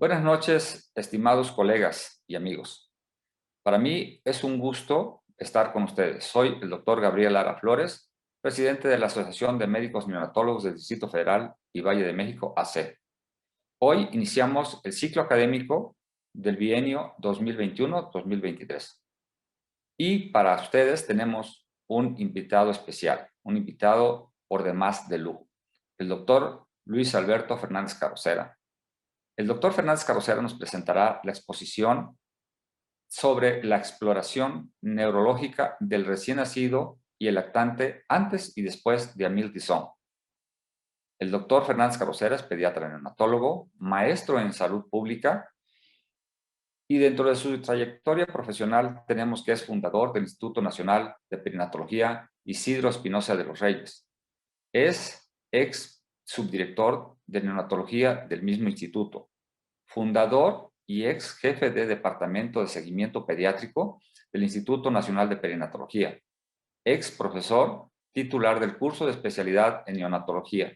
Buenas noches, estimados colegas y amigos. Para mí es un gusto estar con ustedes. Soy el doctor Gabriel Lara Flores, presidente de la Asociación de Médicos Neonatólogos del Distrito Federal y Valle de México, AC. Hoy iniciamos el ciclo académico del bienio 2021-2023. Y para ustedes tenemos un invitado especial, un invitado por demás de lujo, el doctor Luis Alberto Fernández Carrocera. El doctor Fernández Carrocera nos presentará la exposición sobre la exploración neurológica del recién nacido y el lactante antes y después de Émile Disson. El doctor Fernández Carrocera es pediatra neonatólogo, maestro en salud pública y dentro de su trayectoria profesional tenemos que es fundador del Instituto Nacional de Perinatología Isidro Espinosa de los Reyes. Es ex subdirector de neonatología del mismo instituto, fundador y ex jefe de Departamento de Seguimiento Pediátrico del Instituto Nacional de Perinatología, ex profesor titular del curso de especialidad en neonatología,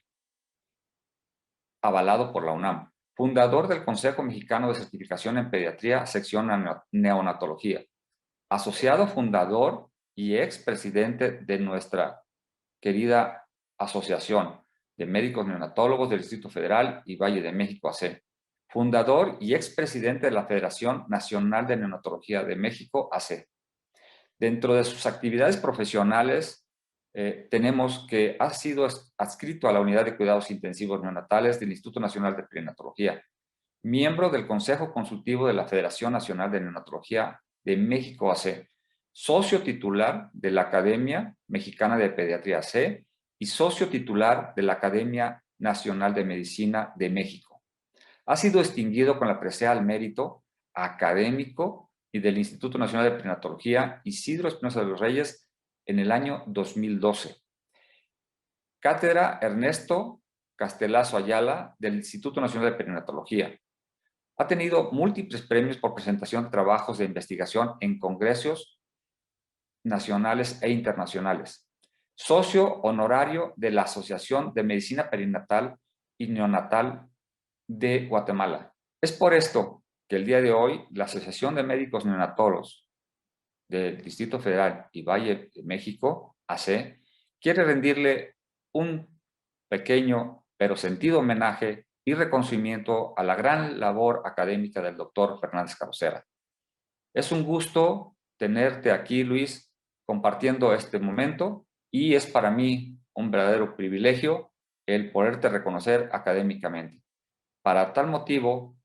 avalado por la UNAM, fundador del Consejo Mexicano de Certificación en Pediatría, sección Neonatología, asociado fundador y ex presidente de nuestra querida Asociación de Médicos Neonatólogos del Distrito Federal y Valle de México, AC, fundador y expresidente de la Federación Nacional de Neonatología de México, AC. Dentro de sus actividades profesionales, tenemos que ha sido adscrito a la Unidad de Cuidados Intensivos Neonatales del Instituto Nacional de Perinatología, miembro del Consejo Consultivo de la Federación Nacional de Neonatología de México, AC, socio titular de la Academia Mexicana de Pediatría, AC, y socio titular de la Academia Nacional de Medicina de México. Ha sido distinguido con la presea al mérito académico y del Instituto Nacional de Perinatología Isidro Espinosa de los Reyes en el año 2012. Cátedra Ernesto Castelazo Ayala del Instituto Nacional de Perinatología. Ha tenido múltiples premios por presentación de trabajos de investigación en congresos nacionales e internacionales. Socio honorario de la Asociación de Medicina Perinatal y Neonatal de Guatemala. Es por esto que el día de hoy la Asociación de Médicos Neonatólogos del Distrito Federal y Valle de México, AC, quiere rendirle un pequeño pero sentido homenaje y reconocimiento a la gran labor académica del doctor Fernández Carrocera. Es un gusto tenerte aquí, Luis, compartiendo este momento y es para mí un verdadero privilegio el poderte reconocer académicamente. Para tal motivo,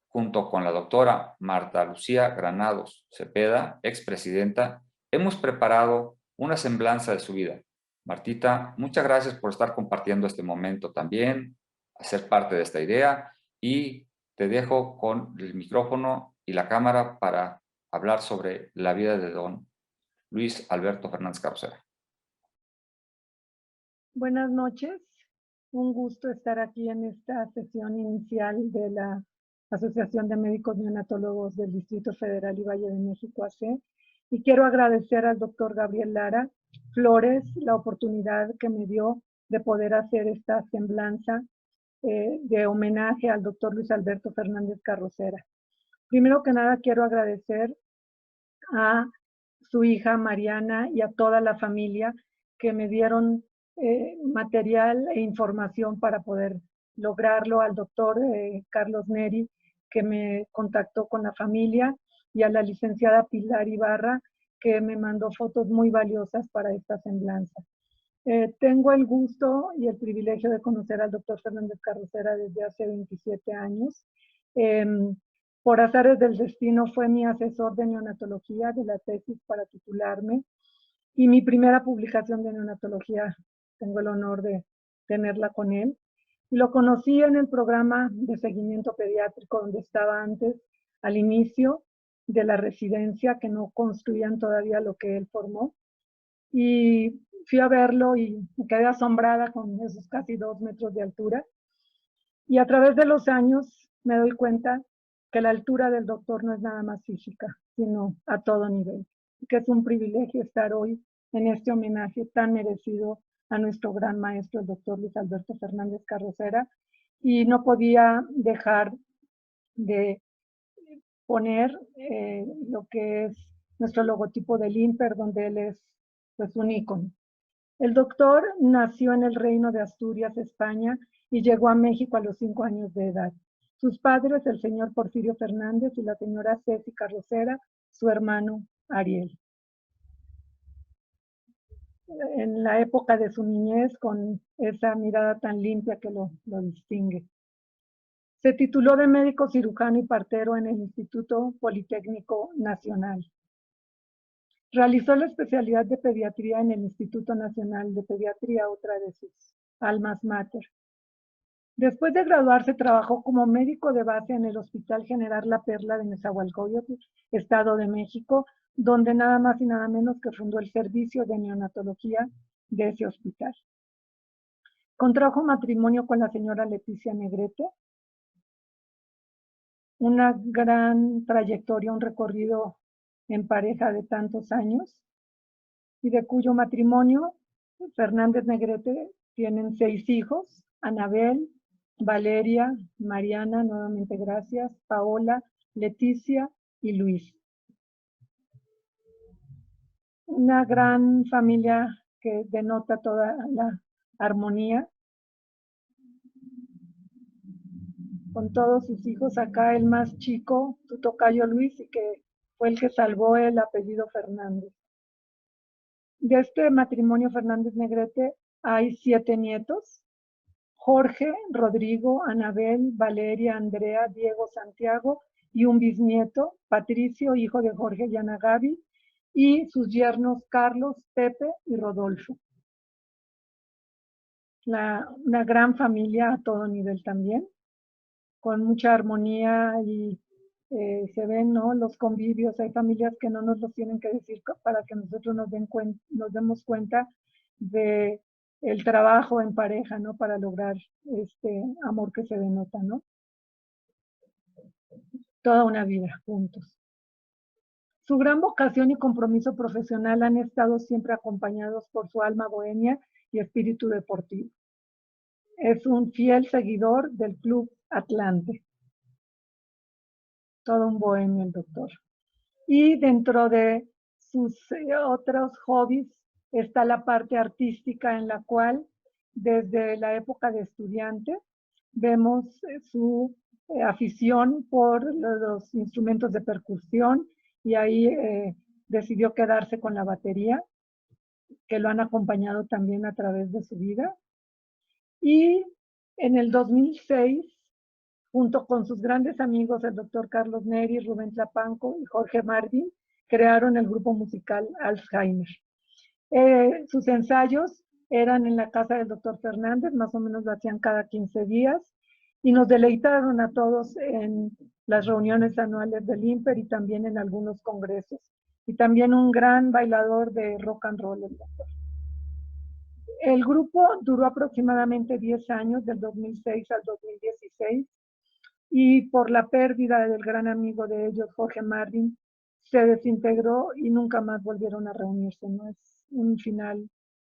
junto con la doctora Marta Lucía Granados Cepeda, expresidenta, hemos preparado una semblanza de su vida. Martita, muchas gracias por estar compartiendo este momento también, a ser parte de esta idea y te dejo con el micrófono y la cámara para hablar sobre la vida de don Luis Alberto Fernández Carrocera. Buenas noches, un gusto estar aquí en esta sesión inicial de la Asociación de Médicos Neonatólogos del Distrito Federal y Valle de México, AC, y quiero agradecer al doctor Gabriel Lara Flores la oportunidad que me dio de poder hacer esta semblanza de homenaje al doctor Luis Alberto Fernández Carrocera. Primero que nada quiero agradecer a su hija Mariana y a toda la familia que me dieron material e información para poder lograrlo, al doctor Carlos Neri, que me contactó con la familia, y a la licenciada Pilar Ibarra, que me mandó fotos muy valiosas para esta semblanza. Tengo el gusto y el privilegio de conocer al doctor Fernández Carrocera desde hace 27 años. Por azares del destino fue mi asesor de neonatología de la tesis para titularme, y mi primera publicación de neonatología, tengo el honor de tenerla con él. Y lo conocí en el programa de seguimiento pediátrico donde estaba antes, al inicio de la residencia, que no construían todavía lo que él formó. Y fui a verlo y me quedé asombrada con esos casi 2 metros de altura. Y a través de los años me doy cuenta que la altura del doctor no es nada más física, sino a todo nivel. Que es un privilegio estar hoy en este homenaje tan merecido a nuestro gran maestro, el doctor Luis Alberto Fernández Carrocera. Y no podía dejar de poner lo que es nuestro logotipo del INPER, donde él es pues un ícono. El doctor nació en el Reino de Asturias, España, y llegó a México a los 5 años de edad. Sus padres, el señor Porfirio Fernández y la señora Ceci Carrocera, su hermano Ariel. En la época de su niñez, con esa mirada tan limpia que lo distingue. Se tituló de médico cirujano y partero en el Instituto Politécnico Nacional. Realizó la especialidad de pediatría en el Instituto Nacional de Pediatría, otra de sus almas mater. Después de graduarse, trabajó como médico de base en el Hospital General La Perla de Nezahualcóyotl, Estado de México, donde nada más y nada menos que fundó el servicio de neonatología de ese hospital. Contrajo matrimonio con la señora Leticia Negrete. Una gran trayectoria, un recorrido en pareja de tantos años, y de cuyo matrimonio Fernández Negrete tienen 6 hijos: Anabel, Valeria, Mariana, nuevamente gracias, Paola, Leticia y Luis. Una gran familia que denota toda la armonía con todos sus hijos. Acá el más chico, su tocayo Luis, y que fue el que salvó el apellido Fernández. De este matrimonio Fernández Negrete hay 7 nietos: Jorge, Rodrigo, Anabel, Valeria, Andrea, Diego, Santiago, y un bisnieto, Patricio, hijo de Jorge y Ana Gaby, y sus yernos Carlos, Pepe y Rodolfo. Una gran familia a todo nivel también, con mucha armonía, y se ven, ¿no?, los convivios. Hay familias que no nos los tienen que decir para que nosotros nos demos cuenta de el trabajo en pareja, ¿no?, para lograr este amor que se denota, ¿no? Toda una vida juntos. Su gran vocación y compromiso profesional han estado siempre acompañados por su alma bohemia y espíritu deportivo. Es un fiel seguidor del Club Atlante. Todo un bohemio el doctor. Y dentro de sus otros hobbies está la parte artística, en la cual desde la época de estudiante vemos su afición por los instrumentos de percusión, y ahí decidió quedarse con la batería, que lo han acompañado también a través de su vida. Y en el 2006, junto con sus grandes amigos, el doctor Carlos Neri, Rubén Tlapanco y Jorge Marvin, crearon el grupo musical Alzheimer. Sus ensayos eran en la casa del doctor Fernández, más o menos lo hacían cada 15 días, y nos deleitaron a todos en las reuniones anuales del INPER y también en algunos congresos. Y también un gran bailador de rock and roll, el doctor. El grupo duró aproximadamente 10 años, del 2006 al 2016, y por la pérdida del gran amigo de ellos, Jorge Marvin, se desintegró y nunca más volvieron a reunirse, ¿no? Es un final,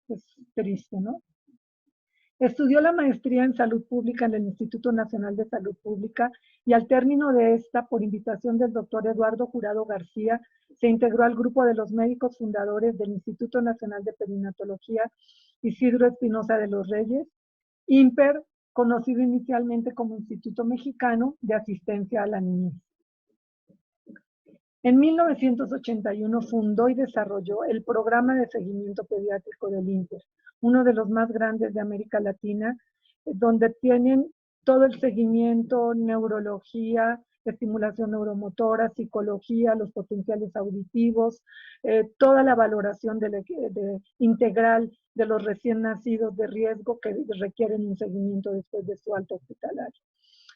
pues, triste, ¿no? Estudió la maestría en Salud Pública en el Instituto Nacional de Salud Pública, y al término de esta, por invitación del doctor Eduardo Jurado García, se integró al grupo de los médicos fundadores del Instituto Nacional de Perinatología Isidro Espinosa de los Reyes, INPER, conocido inicialmente como Instituto Mexicano de Asistencia a la Niñez. En 1981 fundó y desarrolló el Programa de Seguimiento Pediátrico del INPER, uno de los más grandes de América Latina, donde tienen todo el seguimiento, neurología, estimulación neuromotora, psicología, los potenciales auditivos, toda la valoración integral de los recién nacidos de riesgo que requieren un seguimiento después de su alta hospitalario.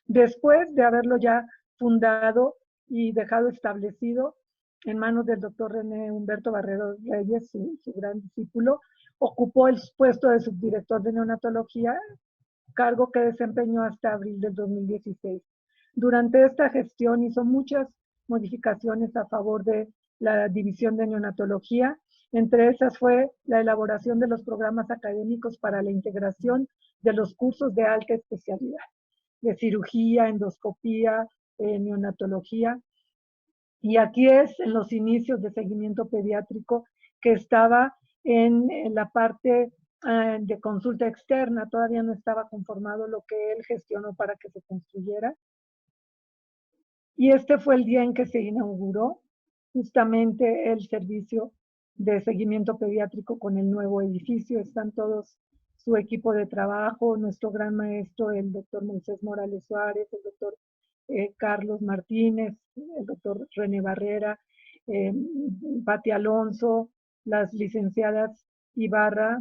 Después de haberlo ya fundado y dejado establecido en manos del doctor René Humberto Barrero Reyes, su gran discípulo, ocupó el puesto de subdirector de neonatología, cargo que desempeñó hasta abril del 2016. Durante esta gestión hizo muchas modificaciones a favor de la división de neonatología. Entre esas fue la elaboración de los programas académicos para la integración de los cursos de alta especialidad, de cirugía, endoscopía, neonatología. Y aquí es en los inicios de seguimiento pediátrico, que estaba en la parte de consulta externa, todavía no estaba conformado lo que él gestionó para que se construyera. Y este fue el día en que se inauguró justamente el servicio de seguimiento pediátrico con el nuevo edificio. Están todos su equipo de trabajo, nuestro gran maestro, el doctor Moisés Morales Suárez, el doctor Carlos Martínez, el doctor René Barrera, Pati Alonso, las licenciadas Ibarra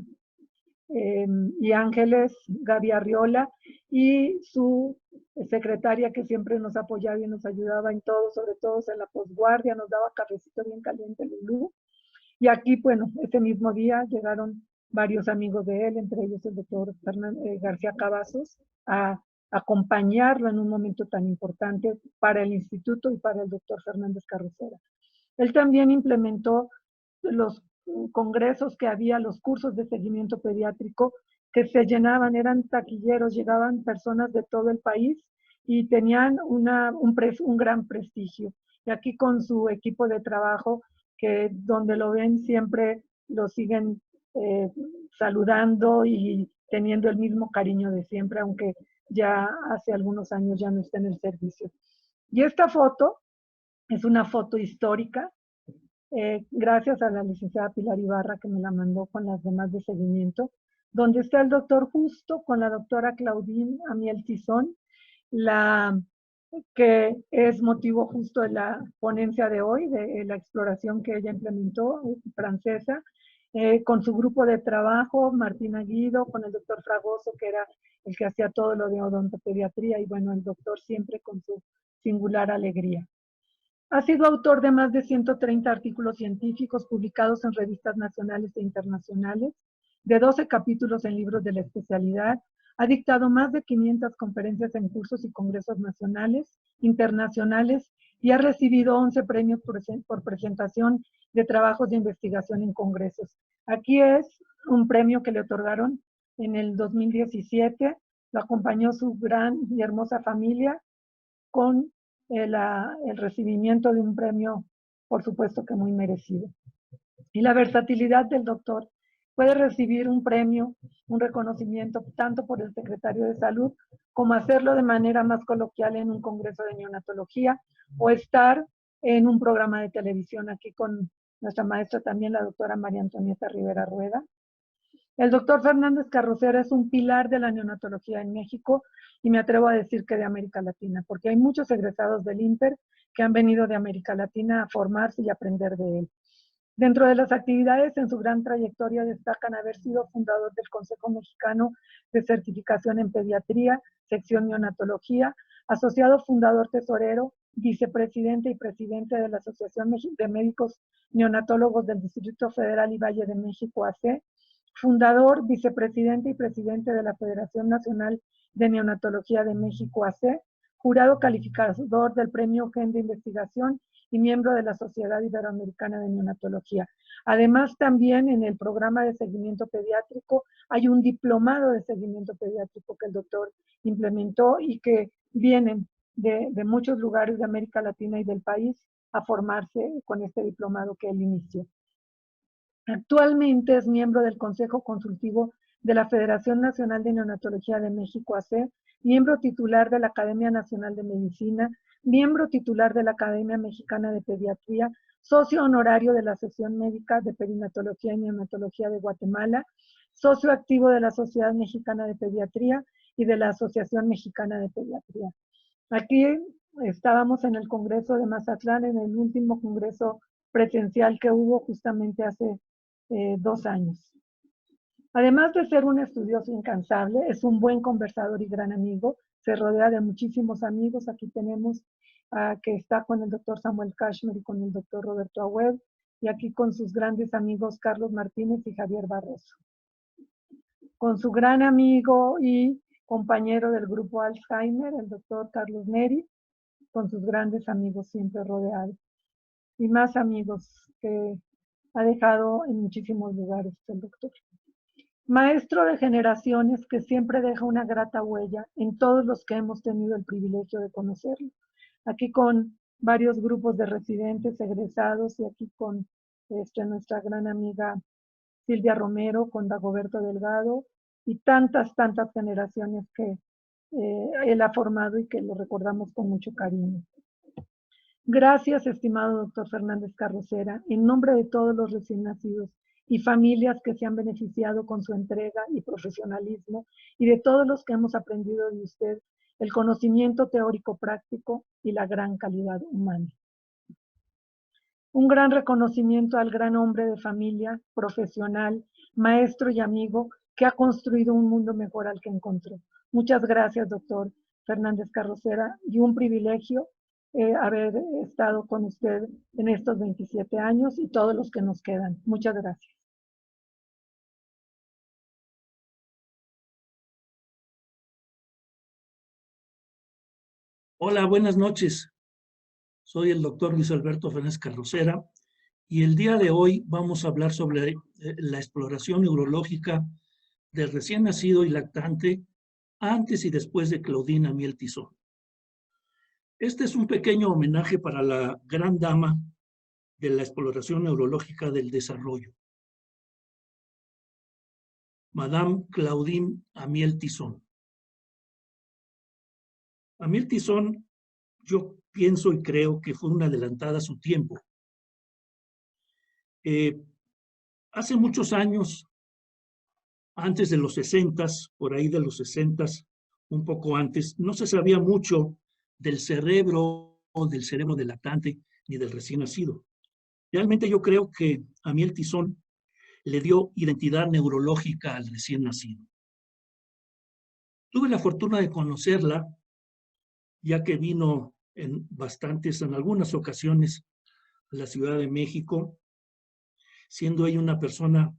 y Ángeles, Gaby Arriola, y su secretaria que siempre nos apoyaba y nos ayudaba en todo, sobre todo en la posguardia, nos daba cafecito bien caliente, Lulú. Y aquí, bueno, ese mismo día llegaron varios amigos de él, entre ellos el doctor García Cavazos, a acompañarlo en un momento tan importante para el instituto y para el doctor Fernández Carrocera. Él también implementó los congresos que había, los cursos de seguimiento pediátrico que se llenaban, eran taquilleros, llegaban personas de todo el país y tenían un gran prestigio. Y aquí con su equipo de trabajo, que donde lo ven siempre lo siguen saludando y teniendo el mismo cariño de siempre, aunque ya hace algunos años ya no está en el servicio. Y esta foto es una foto histórica, gracias a la licenciada Pilar Ibarra que me la mandó con las demás de seguimiento, donde está el doctor Justo con la doctora Claudine Amiel Tizón, que es motivo justo de la ponencia de hoy, de la exploración que ella implementó, francesa, con su grupo de trabajo, Martina Guido, con el doctor Fragoso, que era el que hacía todo lo de odontopediatría, y bueno, el doctor siempre con su singular alegría. Ha sido autor de más de 130 artículos científicos publicados en revistas nacionales e internacionales, de 12 capítulos en libros de la especialidad, ha dictado más de 500 conferencias en cursos y congresos nacionales, internacionales, y ha recibido 11 premios por presentación de trabajos de investigación en congresos. Aquí es un premio que le otorgaron en el 2017, lo acompañó su gran y hermosa familia con el recibimiento de un premio, por supuesto que muy merecido. Y la versatilidad del doctor. Puede recibir un premio, un reconocimiento, tanto por el secretario de Salud, como hacerlo de manera más coloquial en un congreso de neonatología, o estar en un programa de televisión aquí con nuestra maestra también, la doctora María Antonieta Rivera Rueda. El doctor Fernández Carrocera es un pilar de la neonatología en México y me atrevo a decir que de América Latina, porque hay muchos egresados del INPER que han venido de América Latina a formarse y aprender de él. Dentro de las actividades en su gran trayectoria destacan haber sido fundador del Consejo Mexicano de Certificación en Pediatría, sección neonatología, asociado fundador tesorero, vicepresidente y presidente de la Asociación de Médicos Neonatólogos del Distrito Federal y Valle de México, AC, fundador, vicepresidente y presidente de la Federación Nacional de Neonatología de México, AC, jurado calificador del Premio GEN de Investigación y miembro de la Sociedad Iberoamericana de Neonatología. Además, también en el programa de seguimiento pediátrico hay un diplomado de seguimiento pediátrico que el doctor implementó y que vienen de muchos lugares de América Latina y del país a formarse con este diplomado que él inició. Actualmente es miembro del Consejo Consultivo de la Federación Nacional de Neonatología de México, AC, miembro titular de la Academia Nacional de Medicina, miembro titular de la Academia Mexicana de Pediatría, socio honorario de la Asociación Médica de Perinatología y Neonatología de Guatemala, socio activo de la Sociedad Mexicana de Pediatría y de la Asociación Mexicana de Pediatría. Aquí estábamos en el Congreso de Mazatlán, en el último congreso presencial que hubo justamente hace 2 años. Además de ser un estudioso incansable, es un buen conversador y gran amigo, se rodea de muchísimos amigos. Aquí tenemos que está con el doctor Samuel Kashmer y con el doctor Roberto Agüed, y aquí con sus grandes amigos Carlos Martínez y Javier Barroso. Con su gran amigo y compañero del grupo Alzheimer, el doctor Carlos Neri, con sus grandes amigos siempre rodeados. Y más amigos que ha dejado en muchísimos lugares el doctor. Maestro de generaciones que siempre deja una grata huella en todos los que hemos tenido el privilegio de conocerlo. aquí con varios grupos de residentes egresados y aquí con nuestra gran amiga Silvia Romero, con Dagoberto Delgado y tantas generaciones que él ha formado y que lo recordamos con mucho cariño. Gracias, estimado doctor Fernández Carrocera, en nombre de todos los recién nacidos y familias que se han beneficiado con su entrega y profesionalismo, y de todos los que hemos aprendido de usted el conocimiento teórico práctico y la gran calidad humana. Un gran reconocimiento al gran hombre de familia, profesional, maestro y amigo que ha construido un mundo mejor al que encontró. Muchas gracias, doctor Fernández Carrocera, y un privilegio haber estado con usted en estos 27 años y todos los que nos quedan. Muchas gracias. Hola, buenas noches. Soy el doctor Luis Alberto Fernández Carrocera y el día de hoy vamos a hablar sobre la exploración neurológica del recién nacido y lactante antes y después de Claudine Amiel Tizón. Este es un pequeño homenaje para la gran dama de la exploración neurológica del desarrollo, Madame Claudine Amiel Tizón. Amiel Tizón, yo pienso y creo que fue una adelantada a su tiempo. Hace muchos años, antes de los 60s, por ahí de los 60s, un poco antes, no se sabía mucho del cerebro del lactante ni del recién nacido. Realmente yo creo que Amiel Tizón le dio identidad neurológica al recién nacido. Tuve la fortuna de conocerla, ya que vino en algunas ocasiones a la Ciudad de México, siendo ella una persona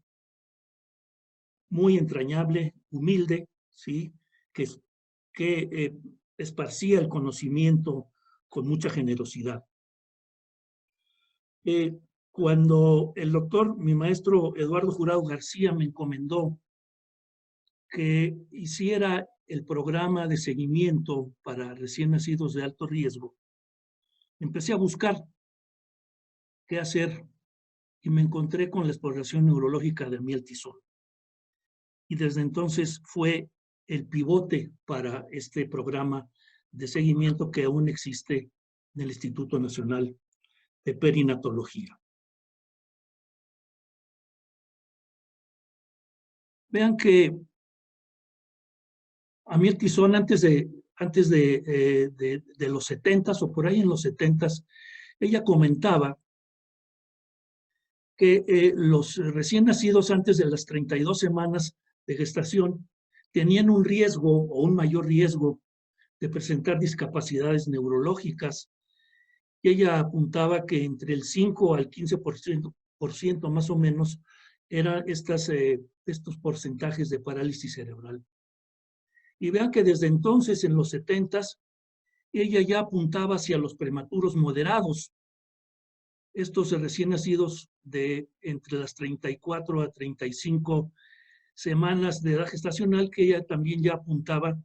muy entrañable, humilde, ¿sí? que esparcía el conocimiento con mucha generosidad. Cuando el doctor, mi maestro Eduardo Jurado García, me encomendó que hiciera el programa de seguimiento para recién nacidos de alto riesgo, empecé a buscar qué hacer y me encontré con la exploración neurológica de Amiel Tizón. Y desde entonces fue el pivote para este programa de seguimiento que aún existe en el Instituto Nacional de Perinatología. Vean que Amiel Tizón antes de los 70s o por ahí en los 70s, ella comentaba que los recién nacidos antes de las 32 semanas de gestación tenían un riesgo o un mayor riesgo de presentar discapacidades neurológicas. Y ella apuntaba que entre el 5 al 15% más o menos eran estos porcentajes de parálisis cerebral. Y vean que desde entonces, en los 70s, ella ya apuntaba hacia los prematuros moderados. Estos recién nacidos de entre las 34 a 35 semanas de edad gestacional, que ella también ya apuntaba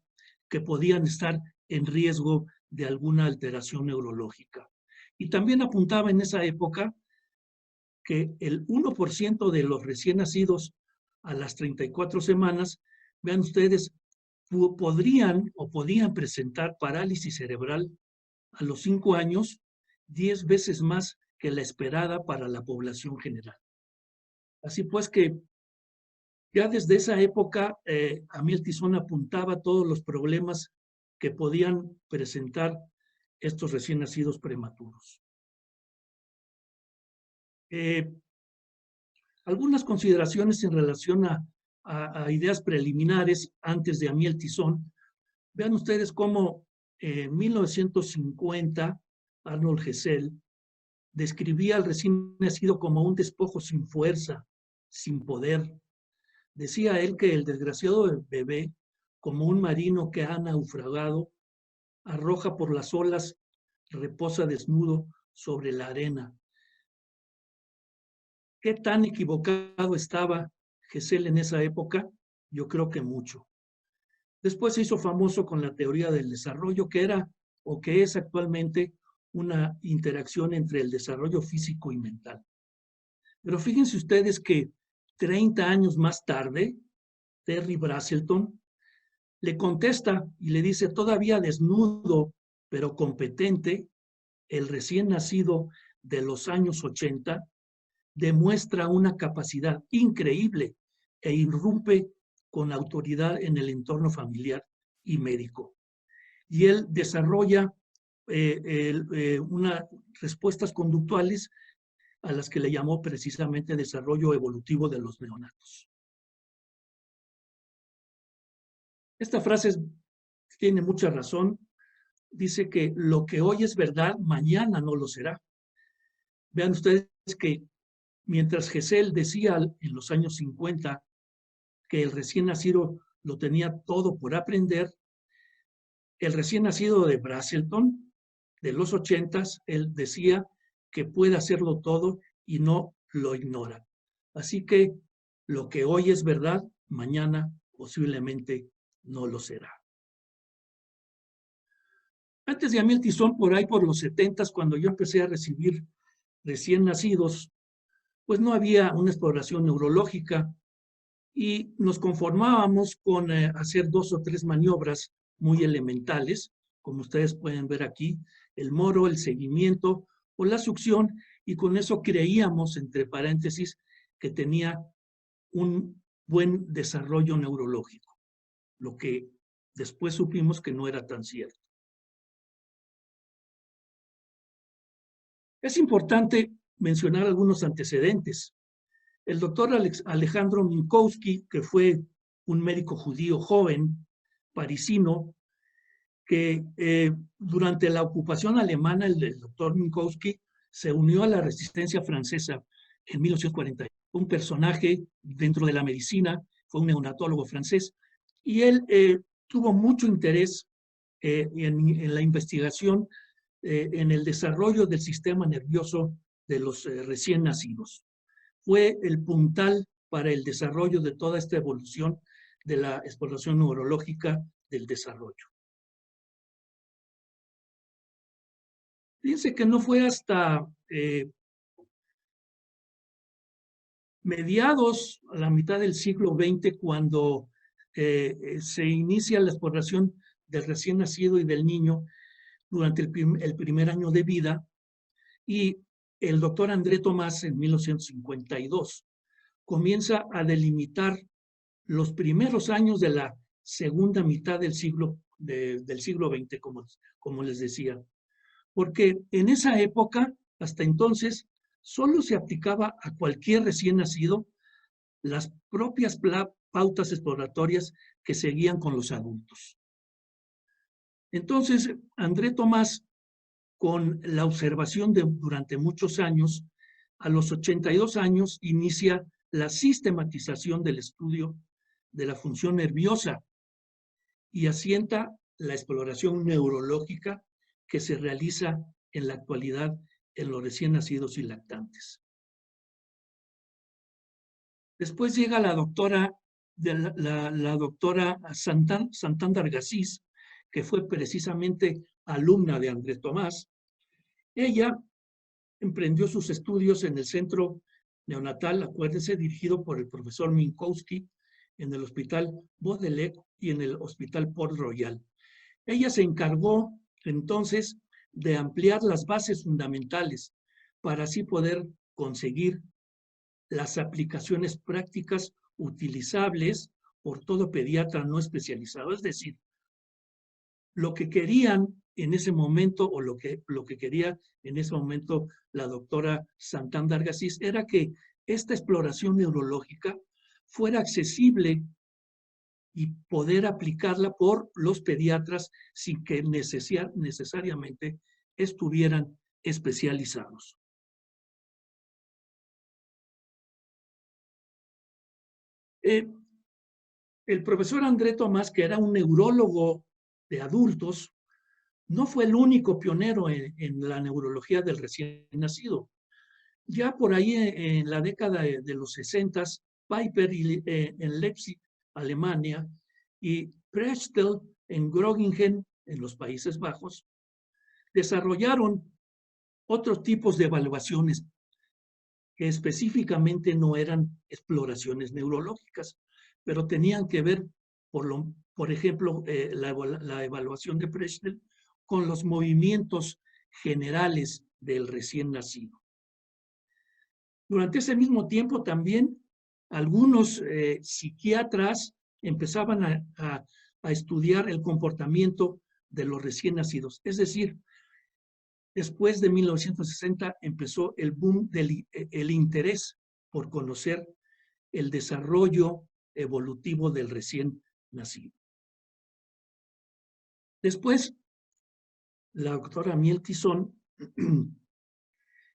que podían estar en riesgo de alguna alteración neurológica. Y también apuntaba en esa época que el 1% de los recién nacidos a las 34 semanas, vean ustedes, podían presentar parálisis cerebral a los 5 años, 10 veces más que la esperada para la población general. Así pues que ya desde esa época, Amiel Tizón apuntaba todos los problemas que podían presentar estos recién nacidos prematuros. Algunas consideraciones en relación a ideas preliminares antes de Amiel Tizón. Vean ustedes cómo en 1950 Arnold Gesell describía al recién nacido como un despojo sin fuerza, sin poder. Decía él que el desgraciado bebé, como un marino que ha naufragado, arroja por las olas, reposa desnudo sobre la arena. ¿Qué tan equivocado estaba Gesell en esa época? Yo creo que mucho. Después se hizo famoso con la teoría del desarrollo, que era o que es actualmente una interacción entre el desarrollo físico y mental. Pero fíjense ustedes que 30 años más tarde, Terry Brazelton le contesta y le dice, todavía desnudo, pero competente, el recién nacido de los años 80 demuestra una capacidad increíble e irrumpe con autoridad en el entorno familiar y médico. Y él desarrolla unas respuestas conductuales a las que le llamó precisamente desarrollo evolutivo de los neonatos. Esta frase tiene mucha razón. Dice que lo que hoy es verdad, mañana no lo será. Vean ustedes que mientras Gesell decía en los años 50 que el recién nacido lo tenía todo por aprender, el recién nacido de Brazelton, de los 80s, él decía que puede hacerlo todo y no lo ignora. Así que lo que hoy es verdad, mañana posiblemente no lo será. Antes de Emil Tizón, por ahí por los 70s, cuando yo empecé a recibir recién nacidos, pues no había una exploración neurológica y nos conformábamos con hacer 2 o 3 maniobras muy elementales, como ustedes pueden ver aquí, el moro, el seguimiento o la succión, y con eso creíamos, entre paréntesis, que tenía un buen desarrollo neurológico, lo que después supimos que no era tan cierto. Es importante mencionar algunos antecedentes. El doctor Alejandro Minkowski, que fue un médico judío joven, parisino, que durante la ocupación alemana, el doctor Minkowski se unió a la resistencia francesa en 1940. Un personaje dentro de la medicina, fue un neonatólogo francés, y él tuvo mucho interés en la investigación, en el desarrollo del sistema nervioso de los recién nacidos. Fue el puntal para el desarrollo de toda esta evolución de la exploración neurológica del desarrollo. Fíjense que no fue hasta mediados, a la mitad del siglo XX, cuando se inicia la exploración del recién nacido y del niño durante el primer año de vida, y el doctor André Tomás en 1952 comienza a delimitar los primeros años de la segunda mitad del siglo XX, como les decía. Porque en esa época, hasta entonces, solo se aplicaba a cualquier recién nacido las propias pautas exploratorias que seguían con los adultos. Entonces, André Tomás, con la observación durante muchos años, a los 82 años inicia la sistematización del estudio de la función nerviosa y asienta la exploración neurológica que se realiza en la actualidad en los recién nacidos y lactantes. Después llega la doctora Santander Gasís, que fue precisamente alumna de André Tomás. Ella emprendió sus estudios en el centro neonatal, acuérdense, dirigido por el profesor Minkowski, en el Hospital Baudelaire y en el Hospital Port Royal. Ella se encargó entonces de ampliar las bases fundamentales para así poder conseguir las aplicaciones prácticas utilizables por todo pediatra no especializado. Es decir, lo que querían en ese momento, o lo que quería en ese momento la doctora Santander Gasís, era que esta exploración neurológica fuera accesible y poder aplicarla por los pediatras sin que necesariamente estuvieran especializados. El profesor André Tomás, que era un neurólogo de adultos, no fue el único pionero en la neurología del recién nacido. Ya por ahí en la década de los 60s, Piper en Leipzig, Alemania, y Prechtel en Groningen, en los Países Bajos, desarrollaron otros tipos de evaluaciones que específicamente no eran exploraciones neurológicas, pero tenían que ver, por ejemplo, la evaluación de Preschel con los movimientos generales del recién nacido. Durante ese mismo tiempo también algunos psiquiatras empezaban a estudiar el comportamiento de los recién nacidos. Es decir, después de 1960 empezó el boom del interés por conocer el desarrollo evolutivo del recién nacido. Después, la doctora Miel Tizón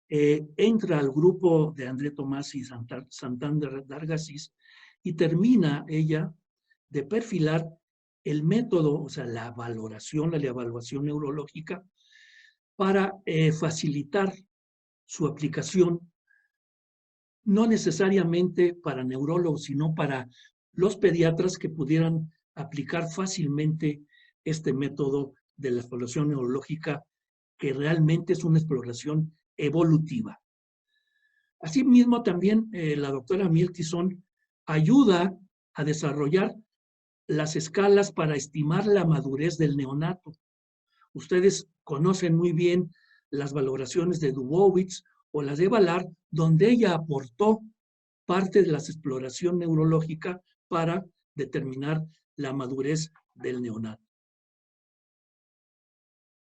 entra al grupo de André Tomás y Santander Dargasis y termina ella de perfilar el método, o sea, la valoración, la evaluación neurológica para facilitar su aplicación, no necesariamente para neurólogos, sino para los pediatras que pudieran aplicar fácilmente este método de la exploración neurológica, que realmente es una exploración evolutiva. Asimismo, también la doctora Miel Tizón ayuda a desarrollar las escalas para estimar la madurez del neonato. Ustedes conocen muy bien las valoraciones de Dubowitz o las de Ballard, donde ella aportó parte de la exploración neurológica para determinar la madurez del neonato.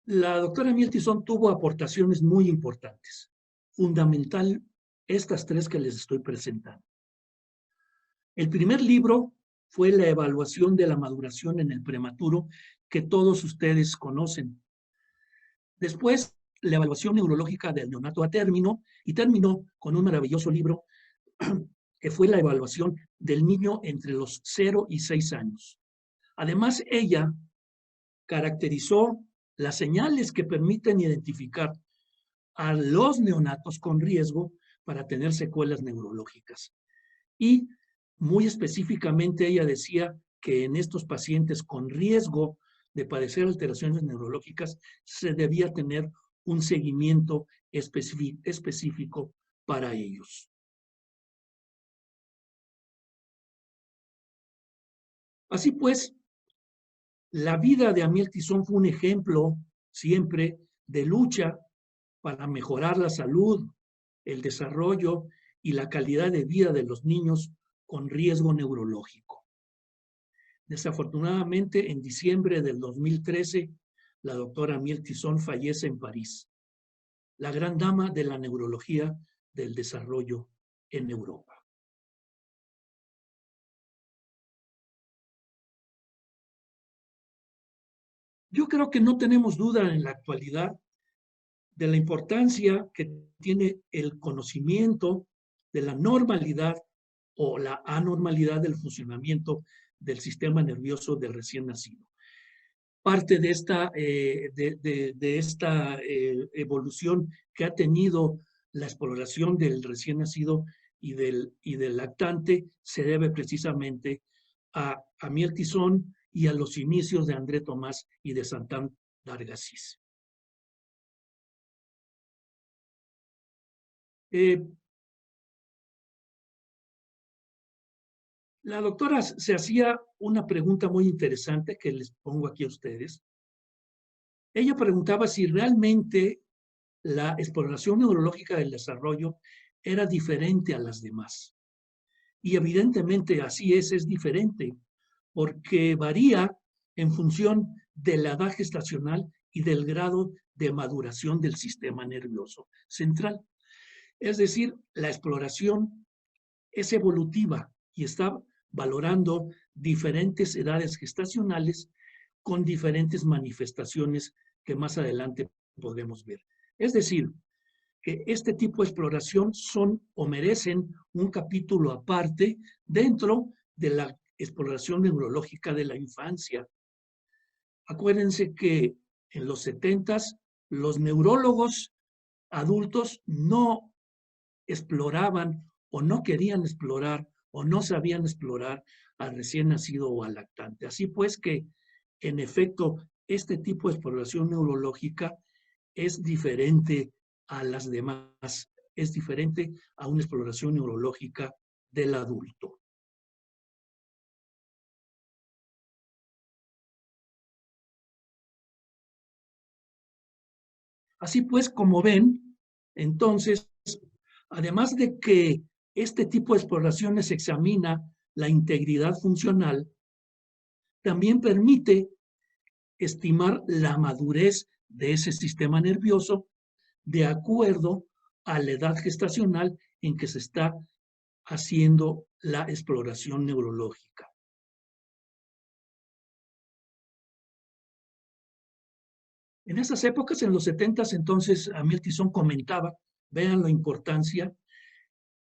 La doctora Miel Tizón tuvo aportaciones muy importantes. Fundamental, estas tres que les estoy presentando. El primer libro fue la evaluación de la maduración en el prematuro, que todos ustedes conocen. Después, la evaluación neurológica del neonato a término, y terminó con un maravilloso libro que fue la evaluación del niño entre los 0 y 6 años. Además, ella caracterizó las señales que permiten identificar a los neonatos con riesgo para tener secuelas neurológicas. Y muy específicamente ella decía que en estos pacientes con riesgo de padecer alteraciones neurológicas se debía tener un seguimiento específico para ellos. Así pues, la vida de Amiel Tizón fue un ejemplo siempre de lucha para mejorar la salud, el desarrollo y la calidad de vida de los niños con riesgo neurológico. Desafortunadamente, en diciembre del 2013, la doctora Amiel Tizón fallece en París, la gran dama de la neurología del desarrollo en Europa. Yo creo que no tenemos duda en la actualidad de la importancia que tiene el conocimiento de la normalidad o la anormalidad del funcionamiento del sistema nervioso del recién nacido. Parte de esta evolución que ha tenido la exploración del recién nacido y del lactante se debe precisamente a Amiel Tizón y a los inicios de André Tomás y de Santander Dargasis. La doctora se hacía una pregunta muy interesante que les pongo aquí a ustedes. Ella preguntaba si realmente la exploración neurológica del desarrollo era diferente a las demás. Y evidentemente así es diferente, porque varía en función de la edad gestacional y del grado de maduración del sistema nervioso central. Es decir, la exploración es evolutiva y está valorando diferentes edades gestacionales con diferentes manifestaciones que más adelante podremos ver. Es decir, que este tipo de exploración son o merecen un capítulo aparte dentro de la exploración neurológica de la infancia. Acuérdense que en los 70s los neurólogos adultos no exploraban o no querían explorar o no sabían explorar al recién nacido o al lactante. Así pues que, en efecto, este tipo de exploración neurológica es diferente a las demás, es diferente a una exploración neurológica del adulto. Así pues, como ven, entonces, además de que este tipo de exploraciones examina la integridad funcional, también permite estimar la madurez de ese sistema nervioso de acuerdo a la edad gestacional en que se está haciendo la exploración neurológica. En esas épocas, en los 70s, entonces, Amiel Tizón comentaba, vean la importancia.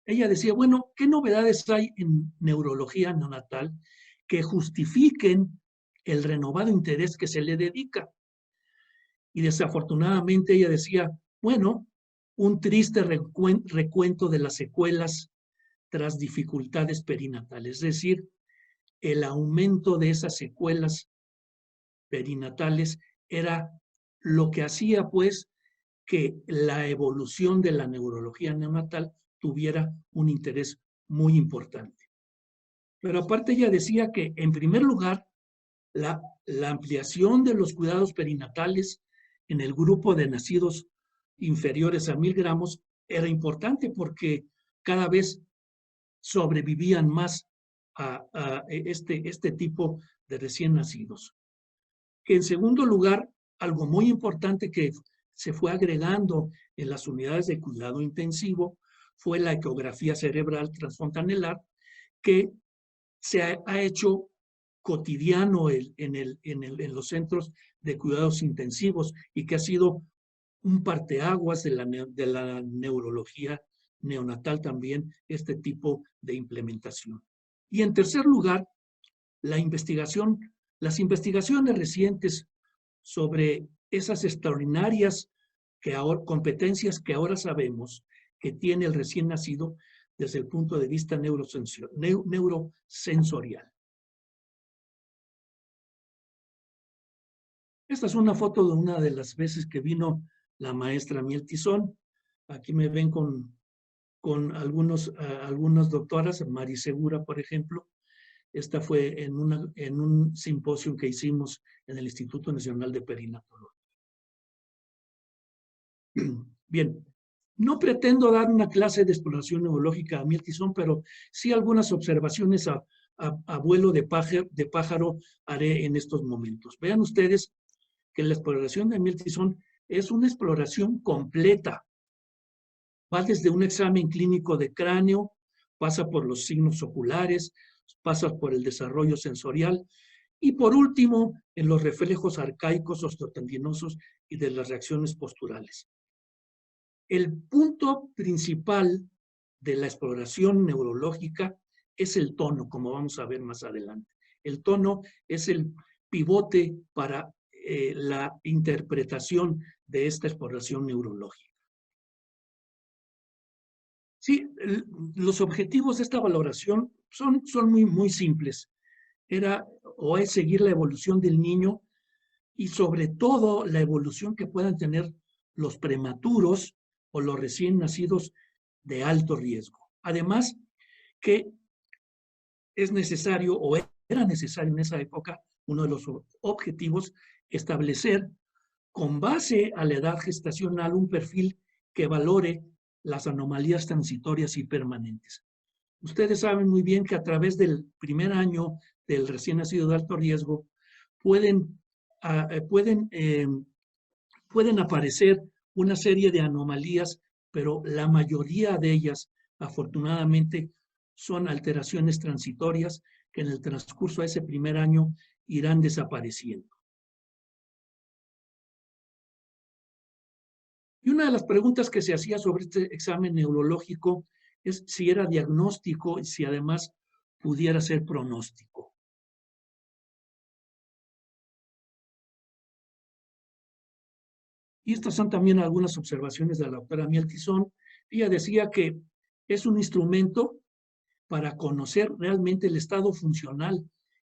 Ella decía, bueno, ¿qué novedades hay en neurología neonatal que justifiquen el renovado interés que se le dedica? Y desafortunadamente ella decía, bueno, un triste recuento de las secuelas tras dificultades perinatales, es decir, el aumento de esas secuelas perinatales era lo que hacía, pues, que la evolución de la neurología neonatal tuviera un interés muy importante. Pero aparte ella decía que, en primer lugar, la ampliación de los cuidados perinatales en el grupo de nacidos inferiores a 1000 gramos era importante porque cada vez sobrevivían más a este tipo de recién nacidos. Que en segundo lugar, algo muy importante que se fue agregando en las unidades de cuidado intensivo fue la ecografía cerebral transfontanelar, que se ha hecho cotidiano en los centros de cuidados intensivos y que ha sido un parteaguas de la neurología neonatal también, este tipo de implementación. Y en tercer lugar, las investigaciones recientes sobre esas extraordinarias competencias que ahora sabemos que tiene el recién nacido desde el punto de vista neurosensorial. Esta es una foto de una de las veces que vino la maestra Amiel Tizón. Aquí me ven con algunas doctoras, Mari Segura, por ejemplo. Esta fue en un simposio que hicimos en el Instituto Nacional de Perinatología. Bien, no pretendo dar una clase de exploración neurológica a Amiel Tizón, pero sí algunas observaciones a vuelo de pájaro haré en estos momentos. Vean ustedes que la exploración de Amiel Tizón es una exploración completa. Va desde un examen clínico de cráneo, pasa por los signos oculares, pasa por el desarrollo sensorial y por último en los reflejos arcaicos, osteotendinosos y de las reacciones posturales. El punto principal de la exploración neurológica es el tono, como vamos a ver más adelante. El tono es el pivote para la interpretación de esta exploración neurológica. Sí, los objetivos de esta valoración son muy simples. Es seguir la evolución del niño y sobre todo la evolución que puedan tener los prematuros o los recién nacidos de alto riesgo. Además, que es necesario o era necesario en esa época, uno de los objetivos, establecer con base a la edad gestacional un perfil que valore las anomalías transitorias y permanentes. Ustedes saben muy bien que a través del primer año del recién nacido de alto riesgo pueden aparecer una serie de anomalías, pero la mayoría de ellas, afortunadamente, son alteraciones transitorias que en el transcurso de ese primer año irán desapareciendo. Y una de las preguntas que se hacía sobre este examen neurológico es si era diagnóstico y si además pudiera ser pronóstico. Y estas son también algunas observaciones de la doctora Amiel Tizón. Ella decía que es un instrumento para conocer realmente el estado funcional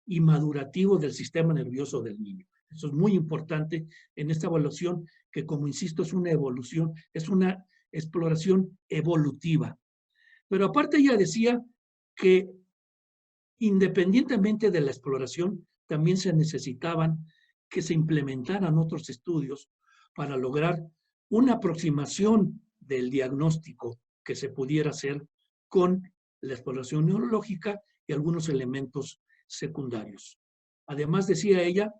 y madurativo del sistema nervioso del niño. Eso es muy importante en esta evaluación, que como insisto, es una evolución, es una exploración evolutiva. Pero aparte ella decía que independientemente de la exploración, también se necesitaban que se implementaran otros estudios para lograr una aproximación del diagnóstico que se pudiera hacer con la exploración neurológica y algunos elementos secundarios. Además, decía ella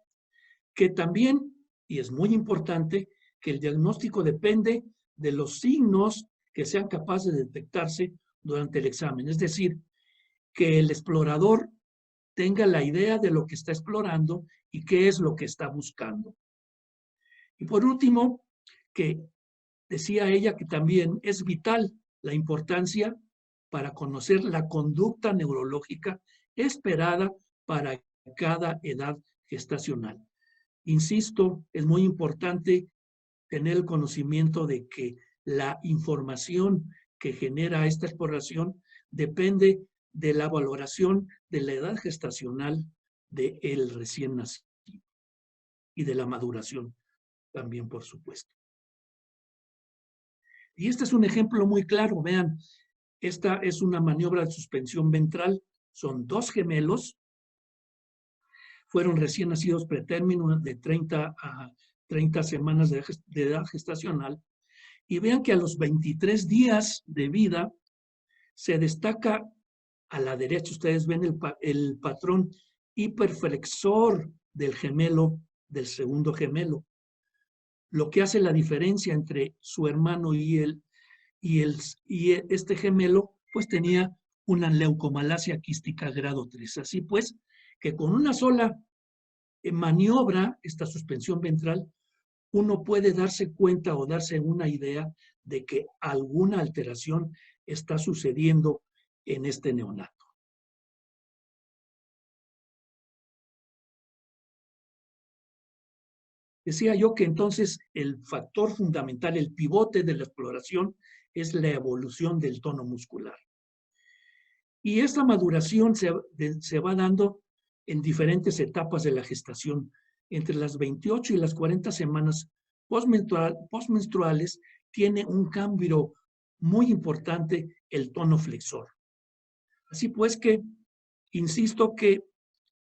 que también, y es muy importante, que el diagnóstico depende de los signos que sean capaces de detectarse durante el examen. Es decir, que el explorador tenga la idea de lo que está explorando y qué es lo que está buscando. Y por último, que decía ella que también es vital la importancia para conocer la conducta neurológica esperada para cada edad gestacional. Insisto, es muy importante tener el conocimiento de que la información que genera esta exploración depende de la valoración de la edad gestacional del recién nacido y de la maduración también, por supuesto. Y este es un ejemplo muy claro, vean, esta es una maniobra de suspensión ventral, son dos gemelos, fueron recién nacidos pretérmino de 30 a 30 semanas de edad gestacional, y vean que a los 23 días de vida se destaca a la derecha, ustedes ven el patrón hiperflexor del gemelo, del segundo gemelo, lo que hace la diferencia entre su hermano y este gemelo, pues tenía una leucomalacia quística grado 3. Así pues, que con una sola maniobra, esta suspensión ventral, uno puede darse cuenta o darse una idea de que alguna alteración está sucediendo en este neonato. Decía yo que entonces el factor fundamental, el pivote de la exploración, es la evolución del tono muscular. Y esta maduración se va dando en diferentes etapas de la gestación, entre las 28 y las 40 semanas postmenstruales, tiene un cambio muy importante el tono flexor. Así pues que, insisto que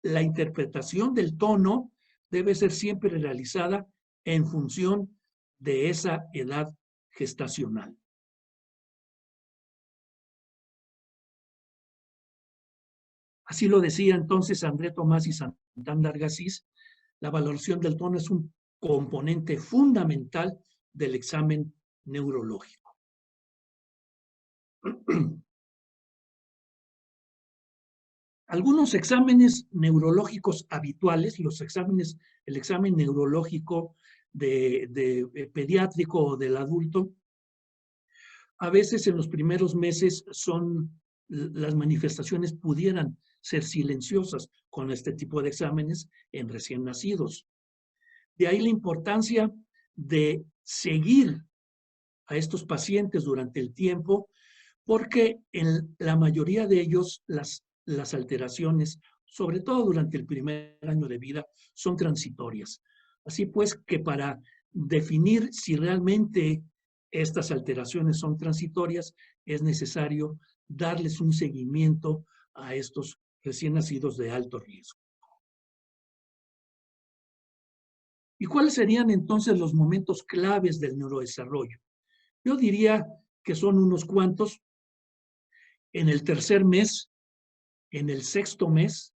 la interpretación del tono debe ser siempre realizada en función de esa edad gestacional. Así lo decía entonces André Tomás y Santander Garcís, la valoración del tono es un componente fundamental del examen neurológico. Algunos exámenes neurológicos habituales, el examen neurológico pediátrico o del adulto, a veces en los primeros meses las manifestaciones pudieran ser silenciosas con este tipo de exámenes en recién nacidos. De ahí la importancia de seguir a estos pacientes durante el tiempo, porque en la mayoría de ellos las alteraciones, sobre todo durante el primer año de vida, son transitorias. Así pues que para definir si realmente estas alteraciones son transitorias, es necesario darles un seguimiento a estos recién nacidos de alto riesgo. ¿Y cuáles serían entonces los momentos claves del neurodesarrollo? Yo diría que son unos cuantos. En el tercer mes, en el sexto mes,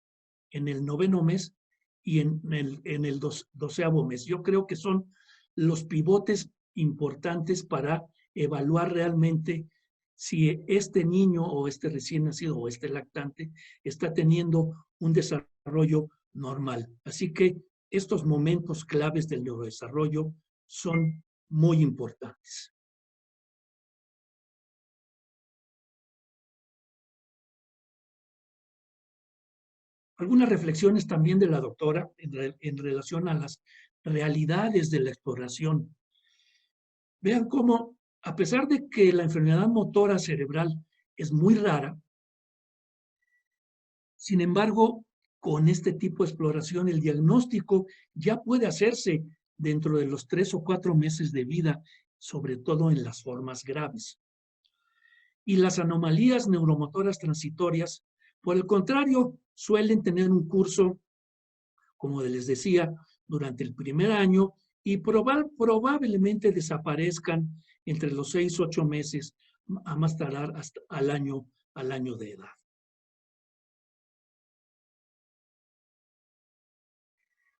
en el noveno mes y en el 12º mes. Yo creo que son los pivotes importantes para evaluar realmente si este niño o este recién nacido o este lactante está teniendo un desarrollo normal. Así que estos momentos claves del neurodesarrollo son muy importantes. Algunas reflexiones también de la doctora en relación a las realidades de la exploración. Vean cómo, a pesar de que la enfermedad motora cerebral es muy rara, sin embargo, con este tipo de exploración, el diagnóstico ya puede hacerse dentro de los 3 o 4 meses de vida, sobre todo en las formas graves. Y las anomalías neuromotoras transitorias, por el contrario, suelen tener un curso, como les decía, durante el primer año y probablemente desaparezcan entre los 6 o 8 meses, a más tardar hasta al año de edad.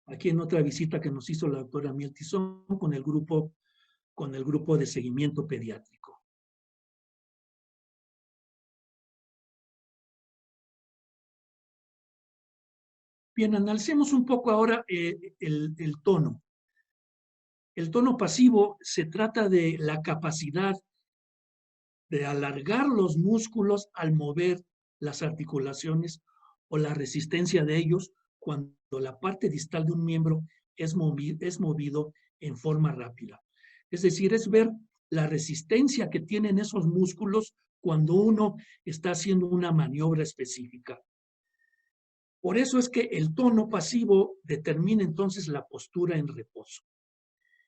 Aquí en otra visita que nos hizo la doctora Miel Tizón con el grupo de seguimiento pediátrico. Bien, analicemos un poco ahora el tono. El tono pasivo se trata de la capacidad de alargar los músculos al mover las articulaciones o la resistencia de ellos cuando la parte distal de un miembro es movido en forma rápida. Es decir, es ver la resistencia que tienen esos músculos cuando uno está haciendo una maniobra específica. Por eso es que el tono pasivo determina entonces la postura en reposo.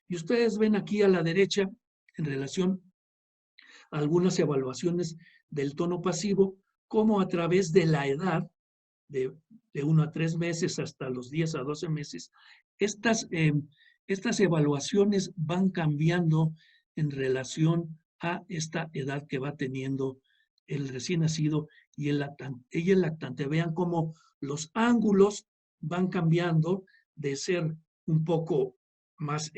Y ustedes ven aquí a la derecha, en relación a algunas evaluaciones del tono pasivo, cómo a través de la edad, de 1 a 3 meses hasta los 10 a 12 meses, estas evaluaciones van cambiando en relación a esta edad que va teniendo el recién nacido y el lactante. Vean cómo los ángulos van cambiando de ser un poco más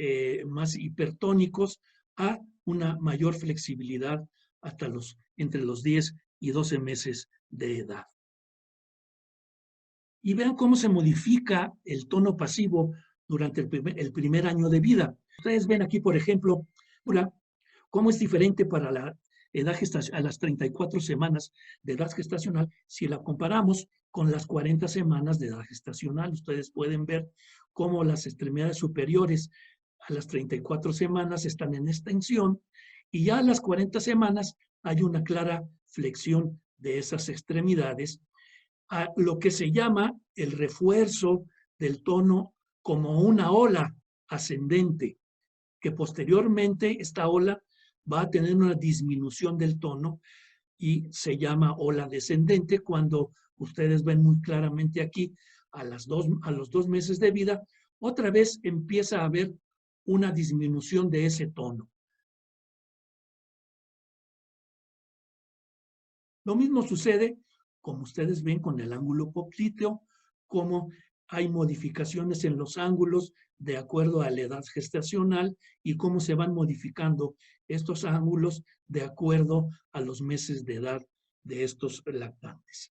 hipertónicos a una mayor flexibilidad hasta entre los 10 y 12 meses de edad. Y vean cómo se modifica el tono pasivo durante el primer año de vida. Ustedes ven aquí, por ejemplo, cómo es diferente para la edad a las 34 semanas de edad gestacional si la comparamos con las 40 semanas de edad gestacional. Ustedes pueden ver cómo las extremidades superiores a las 34 semanas están en extensión y ya a las 40 semanas hay una clara flexión de esas extremidades, a lo que se llama el refuerzo del tono como una ola ascendente, que posteriormente esta ola va a tener una disminución del tono y se llama ola descendente cuando ustedes ven muy claramente aquí a los 2 meses de vida, otra vez empieza a haber una disminución de ese tono. Lo mismo sucede, como ustedes ven, con el ángulo popliteo, como hay modificaciones en los ángulos de acuerdo a la edad gestacional y cómo se van modificando estos ángulos de acuerdo a los meses de edad de estos lactantes.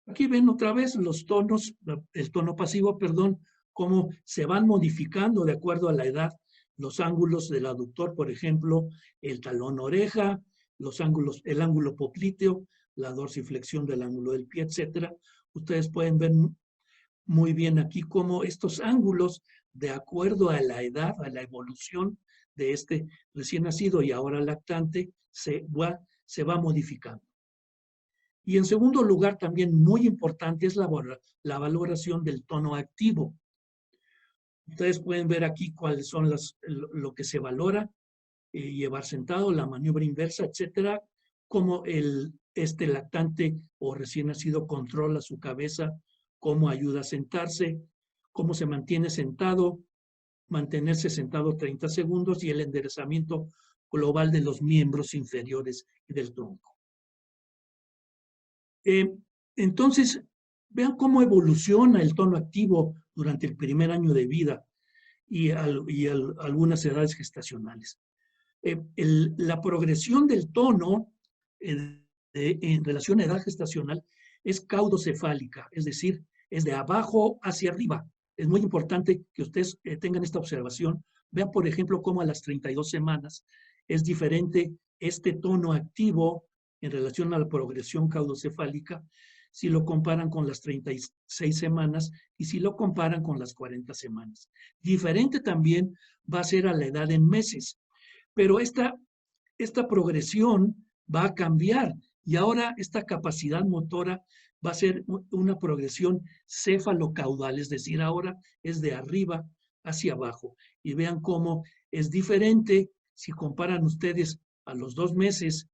Aquí ven otra vez los tonos, el tono pasivo, perdón, cómo se van modificando de acuerdo a la edad, los ángulos del aductor, por ejemplo, el talón oreja, los ángulos, el ángulo popliteo, la dorsiflexión del ángulo del pie, etcétera. Ustedes pueden ver muy bien aquí cómo estos ángulos, de acuerdo a la edad, a la evolución de este recién nacido y ahora lactante, se va modificando. Y en segundo lugar, también muy importante, es la valoración del tono activo. Ustedes pueden ver aquí cuáles son lo que se valora, llevar sentado, la maniobra inversa, etcétera, cómo este lactante o recién nacido controla su cabeza, cómo ayuda a sentarse, cómo se mantiene sentado, mantenerse sentado 30 segundos y el enderezamiento global de los miembros inferiores y del tronco. Entonces, vean cómo evoluciona el tono activo durante el primer año de vida y algunas edades gestacionales. La progresión del tono en relación a edad gestacional es caudocefálica, es decir, es de abajo hacia arriba. Es muy importante que ustedes tengan esta observación. Vean, por ejemplo, cómo a las 32 semanas es diferente este tono activo en relación a la progresión caudocefálica si lo comparan con las 36 semanas y si lo comparan con las 40 semanas. Diferente también va a ser a la edad en meses, pero esta progresión va a cambiar Y ahora esta capacidad motora va a ser una progresión cefalocaudal, es decir, ahora es de arriba hacia abajo. Y vean cómo es diferente si comparan ustedes a los 2 meses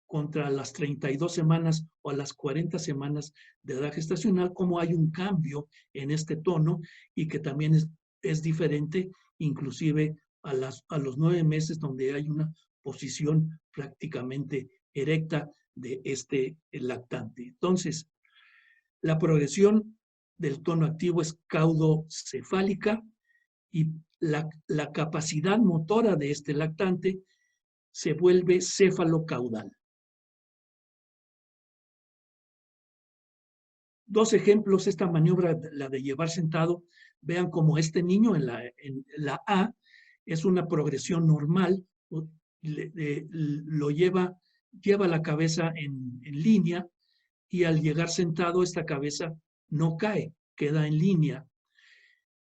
contra las 32 semanas o a las 40 semanas de edad gestacional, cómo hay un cambio en este tono y que también es diferente inclusive a los 9 meses donde hay una posición prácticamente erecta de este lactante. Entonces, la progresión del tono activo es caudocefálica y la capacidad motora de este lactante se vuelve cefalocaudal. 2 ejemplos, esta maniobra, la de llevar sentado, vean como este niño en la A es una progresión normal, lo lleva la cabeza en línea y al llegar sentado esta cabeza no cae, queda en línea.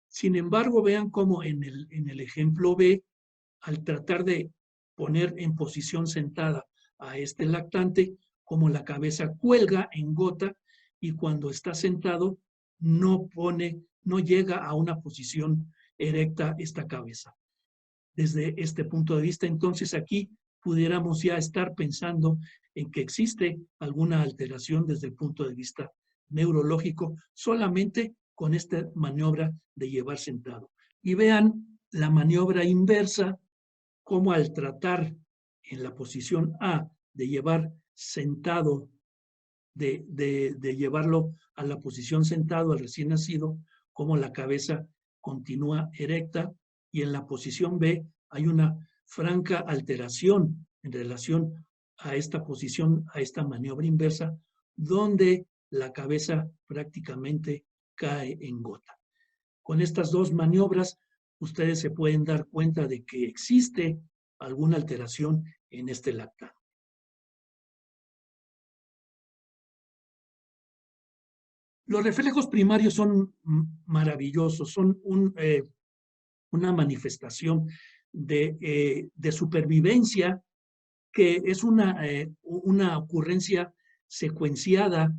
Sin embargo, vean cómo en el ejemplo B, al tratar de poner en posición sentada a este lactante, como la cabeza cuelga en gota y cuando está sentado no llega a una posición erecta esta cabeza. Desde este punto de vista, entonces aquí pudiéramos ya estar pensando en que existe alguna alteración desde el punto de vista neurológico solamente con esta maniobra de llevar sentado. Y vean la maniobra inversa, como al tratar en la posición A de llevar sentado, de llevarlo a la posición sentado al recién nacido, como la cabeza continúa erecta y en la posición B hay una franca alteración en relación a esta posición, a esta maniobra inversa, donde la cabeza prácticamente cae en gota. Con estas 2 maniobras, ustedes se pueden dar cuenta de que existe alguna alteración en este lactante. Los reflejos primarios son maravillosos, son una manifestación de supervivencia que es una ocurrencia secuenciada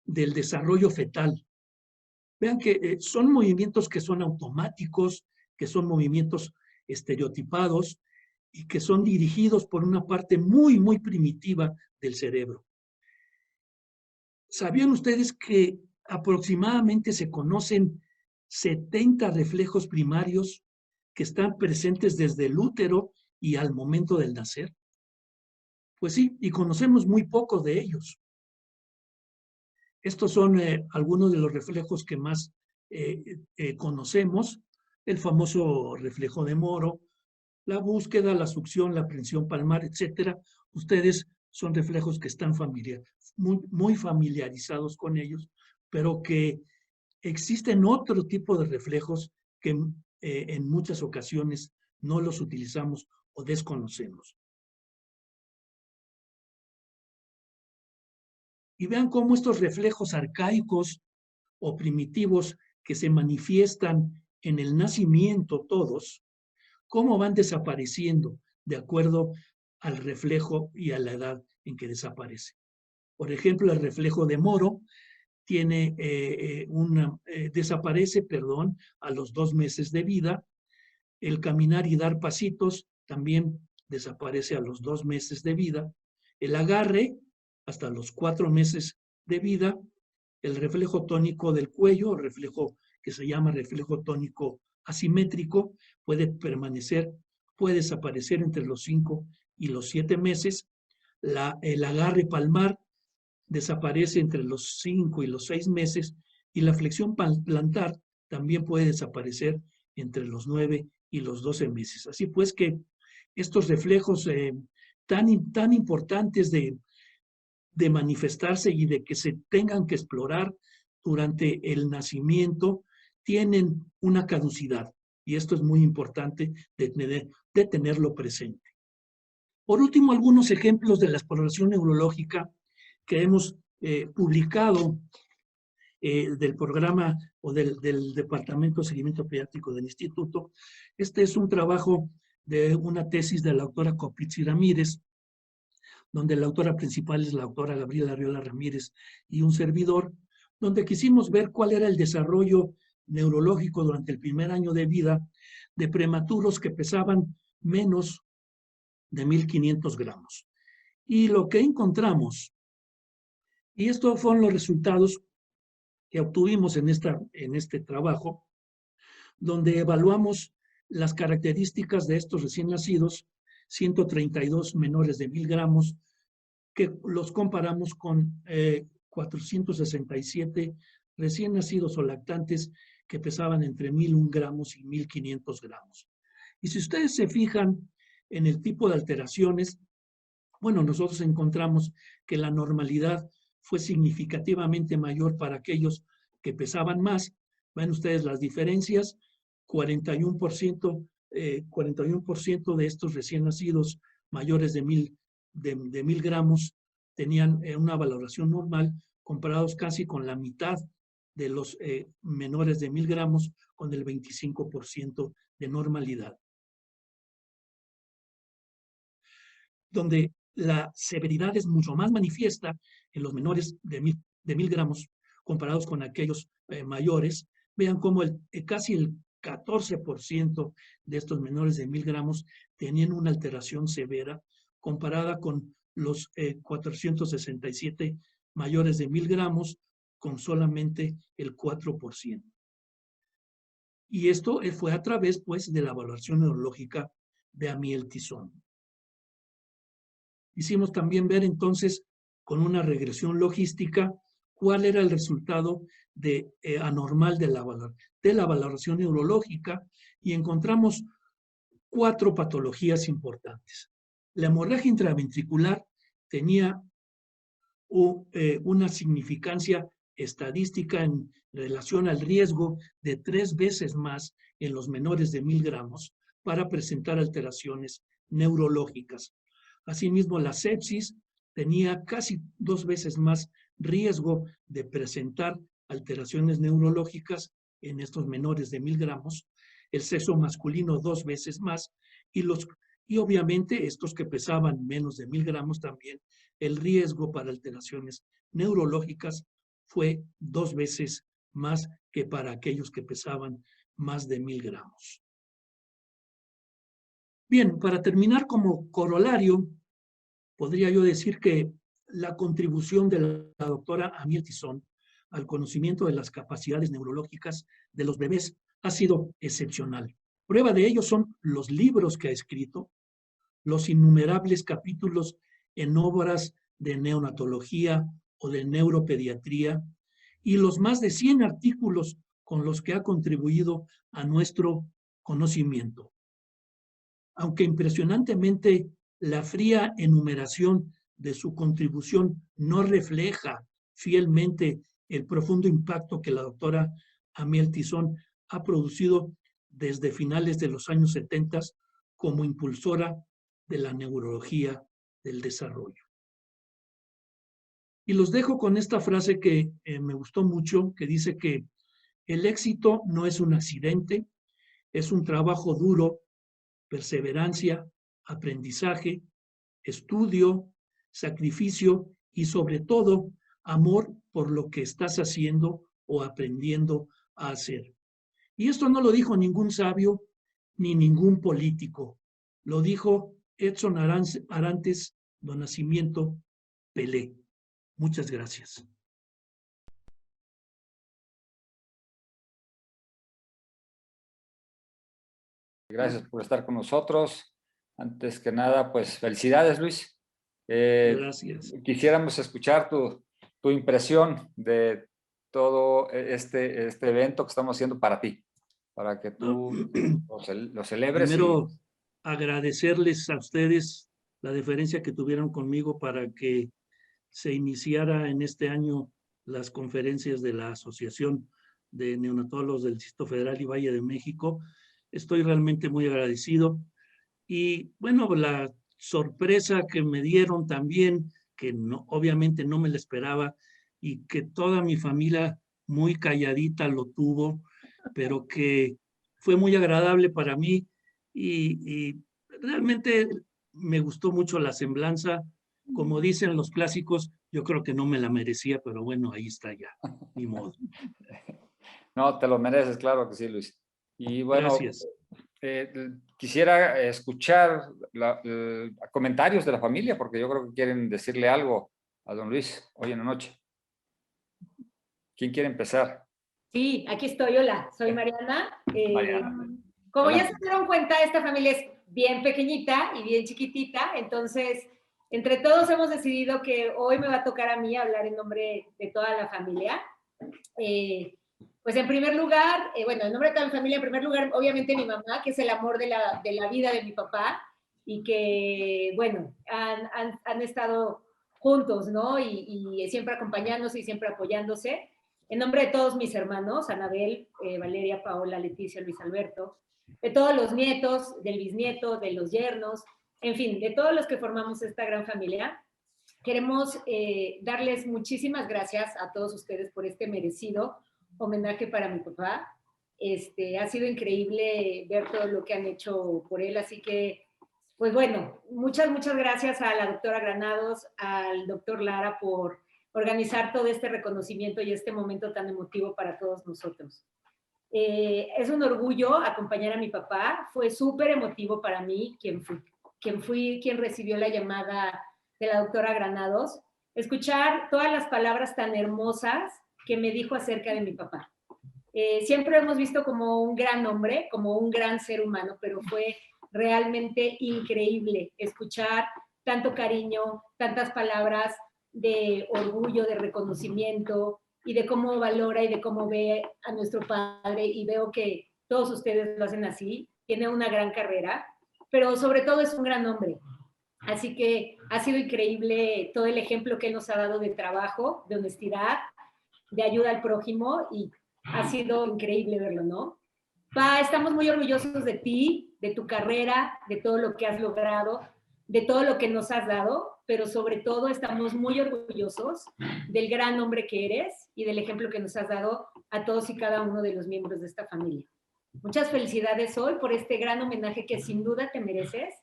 del desarrollo fetal. Vean que son movimientos que son automáticos, que son movimientos estereotipados y que son dirigidos por una parte muy, muy primitiva del cerebro. ¿Sabían ustedes que aproximadamente se conocen 70 reflejos primarios que están presentes desde el útero y al momento del nacer? Pues sí, y conocemos muy poco de ellos. Estos son algunos de los reflejos que más conocemos, el famoso reflejo de Moro, la búsqueda, la succión, la prensión palmar, etcétera. Ustedes son reflejos que están muy familiarizados con ellos, pero que existen otro tipo de reflejos que en muchas ocasiones no los utilizamos o desconocemos. Y vean cómo estos reflejos arcaicos o primitivos que se manifiestan en el nacimiento todos, cómo van desapareciendo de acuerdo al reflejo y a la edad en que desaparece. Por ejemplo, el reflejo de Moro desaparece a los 2 meses de vida. El caminar y dar pasitos también desaparece a los 2 meses de vida. El agarre hasta los 4 meses de vida. El reflejo tónico del cuello, el reflejo que se llama reflejo tónico asimétrico, puede desaparecer entre los 5 y los 7 meses. El agarre palmar desaparece entre los 5 y los 6 meses y la flexión plantar también puede desaparecer entre los 9 y los 12 meses. Así pues que estos reflejos tan importantes de manifestarse y de que se tengan que explorar durante el nacimiento tienen una caducidad y esto es muy importante de tenerlo presente. Por último, algunos ejemplos de la exploración neurológica que hemos publicado del programa o del Departamento de Seguimiento Pediátrico del Instituto. Este es un trabajo de una tesis de la doctora Coplitz y Ramírez, donde la autora principal es la autora Gabriela Arriola Ramírez y un servidor, donde quisimos ver cuál era el desarrollo neurológico durante el primer año de vida de prematuros que pesaban menos de 1.500 gramos. Y lo que encontramos, y estos fueron los resultados que obtuvimos en este trabajo, donde evaluamos las características de estos recién nacidos, 132 menores de 1.000 gramos, que los comparamos con 467 recién nacidos o lactantes que pesaban entre 1.001 gramos y 1.500 gramos. Y si ustedes se fijan en el tipo de alteraciones, bueno, nosotros encontramos que la normalidad fue significativamente mayor para aquellos que pesaban más. Ven ustedes las diferencias, 41% de estos recién nacidos mayores de 1.000 gramos tenían una valoración normal, comparados casi con la mitad de los menores de 1.000 gramos, con el 25% de normalidad. Donde la severidad es mucho más manifiesta en los menores de 1.000 gramos, comparados con aquellos mayores. Vean cómo casi el 14% de estos menores de 1.000 gramos tenían una alteración severa, comparada con los 467 mayores de 1.000 gramos, con solamente el 4%. Y esto fue a través, pues, de la evaluación neurológica de Amiel-Tizón. Hicimos también ver entonces, con una regresión logística, cuál era el resultado anormal de la valoración neurológica, y encontramos 4 patologías importantes. La hemorragia intraventricular tenía una significancia estadística en relación al riesgo de 3 veces más en los menores de 1.000 gramos para presentar alteraciones neurológicas. Asimismo, la sepsis tenía casi 2 veces más riesgo de presentar alteraciones neurológicas en estos menores de 1.000 gramos, el sexo masculino 2 veces más, y obviamente estos que pesaban menos de 1.000 gramos también, el riesgo para alteraciones neurológicas fue 2 veces más que para aquellos que pesaban más de 1.000 gramos. Bien, para terminar, como corolario, podría yo decir que la contribución de la doctora Amiel-Tizón al conocimiento de las capacidades neurológicas de los bebés ha sido excepcional. Prueba de ello son los libros que ha escrito, los innumerables capítulos en obras de neonatología o de neuropediatría, y los más de 100 artículos con los que ha contribuido a nuestro conocimiento. Aunque impresionantemente la fría enumeración de su contribución no refleja fielmente el profundo impacto que la doctora Amiel-Tizón ha producido desde finales de los años 70 como impulsora de la neurología del desarrollo. Y los dejo con esta frase que me gustó mucho, que dice que el éxito no es un accidente, es un trabajo duro, perseverancia, aprendizaje, estudio, sacrificio y sobre todo amor por lo que estás haciendo o aprendiendo a hacer. Y esto no lo dijo ningún sabio ni ningún político, lo dijo Edson Arantes do Nascimento Pelé. Muchas gracias. Gracias por estar con nosotros. Antes que nada, pues felicidades, Luis. Gracias. Quisiéramos escuchar tu impresión de todo este evento que estamos haciendo para ti, para que tú lo celebres. Primero, agradecerles a ustedes la deferencia que tuvieron conmigo para que se iniciara en este año las conferencias de la Asociación de Neonatólogos del Distrito Federal y Valle de México. Estoy realmente muy agradecido. Y bueno, la sorpresa que me dieron también, que no, obviamente no me la esperaba, y que toda mi familia muy calladita lo tuvo, pero que fue muy agradable para mí, y realmente me gustó mucho la semblanza como dicen los clásicos, yo creo que no me la merecía, pero bueno, ahí está ya, ni modo. No, te lo mereces, claro que sí, Luis. Y bueno, Gracias. quisiera escuchar comentarios de la familia, porque yo creo que quieren decirle algo a don Luis hoy en la noche. ¿Quién quiere empezar? Sí, aquí estoy. Hola, soy Mariana. Mariana. Como ya Adelante. se dieron cuenta, esta familia es bien pequeñita y bien chiquitita, entonces entre todos hemos decidido que hoy me va a tocar a mí hablar en nombre de toda la familia. Pues en primer lugar, bueno, en nombre de toda la familia, en primer lugar, obviamente mi mamá, que es el amor de la vida de mi papá y que, bueno, han estado juntos, ¿no? Y siempre acompañándose y siempre apoyándose. En nombre de todos mis hermanos, Anabel, Valeria, Paola, Leticia, Luis Alberto, de todos los nietos, del bisnieto, de los yernos, en fin, de todos los que formamos esta gran familia, queremos darles muchísimas gracias a todos ustedes por este merecido homenaje para mi papá. Ha sido increíble ver todo lo que han hecho por él, así que, pues bueno, muchas gracias a la doctora Granados, al doctor Lara por organizar todo este reconocimiento y este momento tan emotivo para todos nosotros. Es un orgullo acompañar a mi papá, fue súper emotivo para mí, quien recibió la llamada de la doctora Granados, escuchar todas las palabras tan hermosas que me dijo acerca de mi papá. Siempre lo hemos visto como un gran hombre, como un gran ser humano, pero fue realmente increíble escuchar tanto cariño, tantas palabras de orgullo, de reconocimiento y de cómo valora y de cómo ve a nuestro padre, y veo que todos ustedes lo hacen así. Tiene una gran carrera, pero sobre todo es un gran hombre. Así que ha sido increíble todo el ejemplo que él nos ha dado de trabajo, de honestidad, de ayuda al prójimo, y ha sido increíble verlo, ¿no? Pa, estamos muy orgullosos de ti, de tu carrera, de todo lo que has logrado, de todo lo que nos has dado, pero sobre todo estamos muy orgullosos del gran hombre que eres y del ejemplo que nos has dado a todos y cada uno de los miembros de esta familia. Muchas felicidades hoy por este gran homenaje que sin duda te mereces,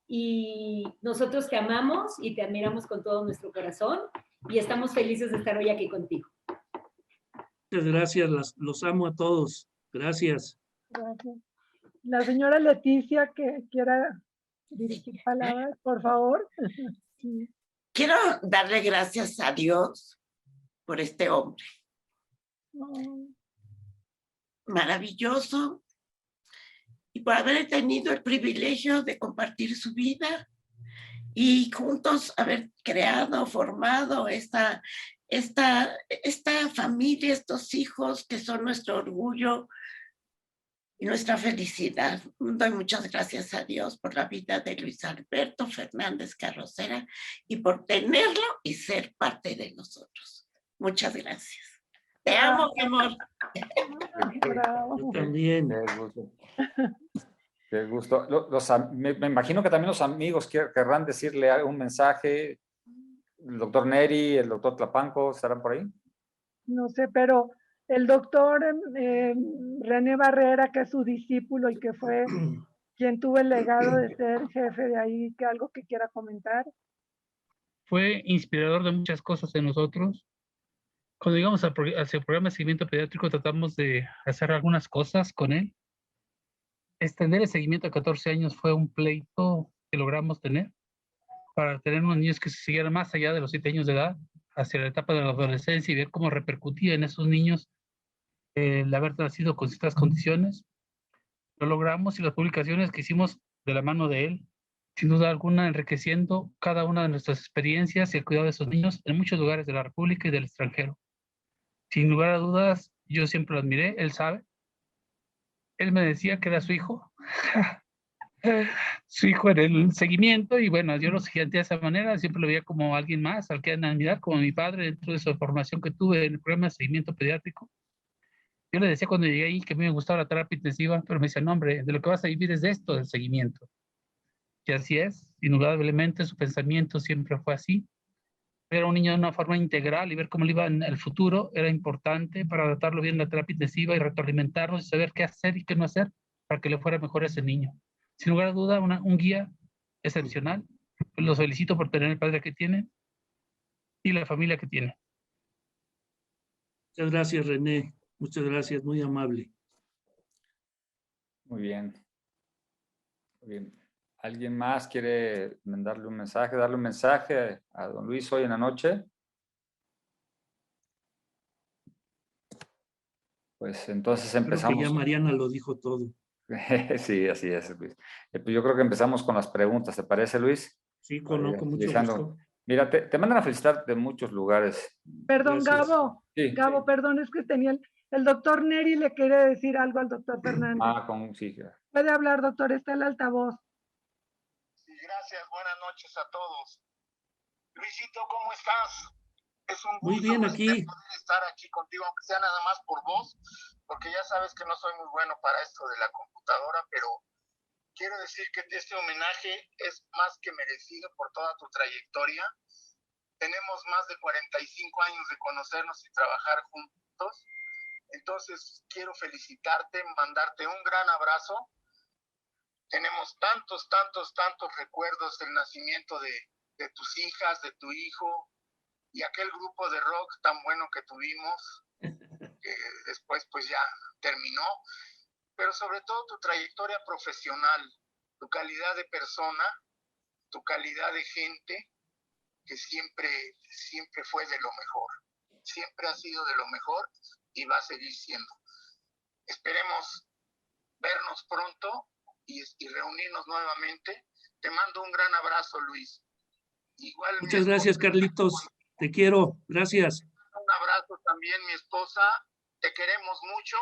y nosotros te amamos y te admiramos con todo nuestro corazón y estamos felices de estar hoy aquí contigo. Muchas gracias, los amo a todos. Gracias. Gracias. La señora Leticia, que quiera dirigir palabras, por favor. Sí. Quiero darle gracias a Dios por este hombre. Maravilloso, y por haber tenido el privilegio de compartir su vida y juntos haber creado, formado esta familia, estos hijos que son nuestro orgullo y nuestra felicidad. Doy muchas gracias a Dios por la vida de Luis Alberto Fernández Carrocera y por tenerlo y ser parte de nosotros. Muchas gracias. Te amo, mi amor. Yo también. Qué gusto. Qué gusto. Me imagino que también los amigos querrán decirle un mensaje. El doctor Neri, el doctor Tlapanco, ¿estarán por ahí? No sé, pero el doctor René Barrera, que es su discípulo y que fue quien tuvo el legado de ser jefe de ahí, que algo que quiera comentar. Fue inspirador de muchas cosas en nosotros. Cuando llegamos hacia el programa de seguimiento pediátrico, tratamos de hacer algunas cosas con él. Extender el seguimiento a 14 años fue un pleito que logramos tener para tener unos niños que se siguieran más allá de los 7 años de edad, hacia la etapa de la adolescencia, y ver cómo repercutía en esos niños el haber nacido con ciertas condiciones. Lo logramos, y las publicaciones que hicimos de la mano de él, sin duda alguna, enriqueciendo cada una de nuestras experiencias y el cuidado de esos niños en muchos lugares de la República y del extranjero. Sin lugar a dudas, yo siempre lo admiré, él sabe. Él me decía que era su hijo, su hijo en el seguimiento, y bueno, yo lo seguía de esa manera, siempre lo veía como alguien más, al que admirar, como mi padre, dentro de su formación que tuve en el programa de seguimiento pediátrico. Yo le decía cuando llegué ahí que a mí me gustaba la terapia intensiva, pero me decía, no, hombre, de lo que vas a vivir es de esto, del seguimiento. Y así es, indudablemente su pensamiento siempre fue así. Ver a un niño de una forma integral y ver cómo le iba en el futuro era importante para adaptarlo bien a la terapia intensiva y retroalimentarlo y saber qué hacer y qué no hacer para que le fuera mejor a ese niño. Sin lugar a duda, un guía excepcional, los felicito por tener el padre que tienen y la familia que tienen. Muchas gracias, René. Muchas gracias, muy amable. Muy bien. Muy bien. ¿Alguien más quiere darle un mensaje a don Luis hoy en la noche? Pues entonces Creo empezamos. que ya Mariana lo dijo todo. Sí, así es, Luis. Pues yo creo que empezamos con las preguntas, ¿te parece, Luis? Sí, con mucho Utilizando- gusto. Mira, te mandan a felicitar de muchos lugares. Perdón, Gracias. Gabo. Sí. Gabo, perdón, es que tenía el doctor Neri le quiere decir algo al doctor Fernández. Sí. Puede hablar, doctor, está el altavoz. Sí, gracias, buenas noches a todos. Luisito, ¿cómo estás? Es un gusto Muy bien, aquí. poder estar aquí contigo, aunque sea nada más por voz, porque ya sabes que no soy muy bueno para esto de la computadora, pero quiero decir que este homenaje es más que merecido por toda tu trayectoria. Tenemos más de 45 años de conocernos y trabajar juntos. Entonces, quiero felicitarte, mandarte un gran abrazo. Tenemos tantos recuerdos del nacimiento de tus hijas, de tu hijo, y aquel grupo de rock tan bueno que tuvimos, que después pues ya terminó, pero sobre todo tu trayectoria profesional, tu calidad de persona, tu calidad de gente, que siempre fue de lo mejor, siempre ha sido de lo mejor y va a seguir siendo. Esperemos vernos pronto y reunirnos nuevamente. Te mando un gran abrazo, Luis. Igual Muchas gracias, Carlitos. Te quiero. Gracias. Un abrazo también, mi esposa. Te queremos mucho.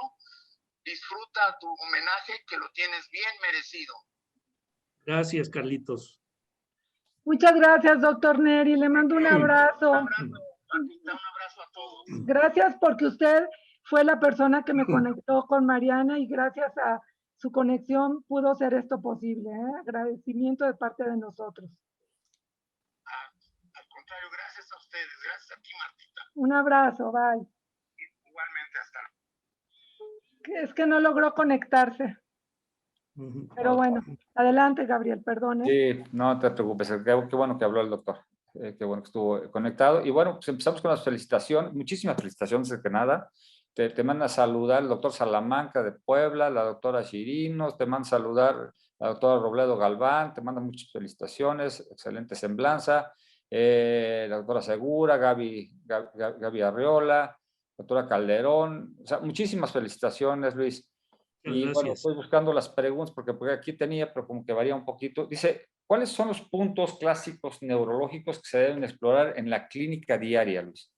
Disfruta tu homenaje, que lo tienes bien merecido. Gracias, Carlitos. Muchas gracias, doctor Neri. Le mando un abrazo. Un abrazo a todos. Gracias porque usted fue la persona que me conectó con Mariana y gracias a su conexión pudo ser esto posible. Agradecimiento de parte de nosotros. Al contrario, gracias a ustedes. Gracias a ti, Martita. Un abrazo, bye. Igualmente, hasta luego. Es que no logró conectarse. Pero bueno, adelante, Gabriel, perdón. Sí, no te preocupes. Qué bueno que habló el doctor. Qué bueno que estuvo conectado. Y bueno, pues empezamos con las felicitaciones. Muchísimas felicitaciones, de que nada. Te manda a saludar el doctor Salamanca de Puebla, la doctora Chirinos, te manda a saludar la doctora Robledo Galván, te manda muchas felicitaciones, excelente semblanza. La doctora Segura, Gaby Arriola, doctora Calderón. O sea, muchísimas felicitaciones, Luis. Y Gracias. bueno, estoy buscando las preguntas porque aquí tenía, pero como que varía un poquito. Dice, ¿cuáles son los puntos clásicos neurológicos que se deben explorar en la clínica diaria, Luis?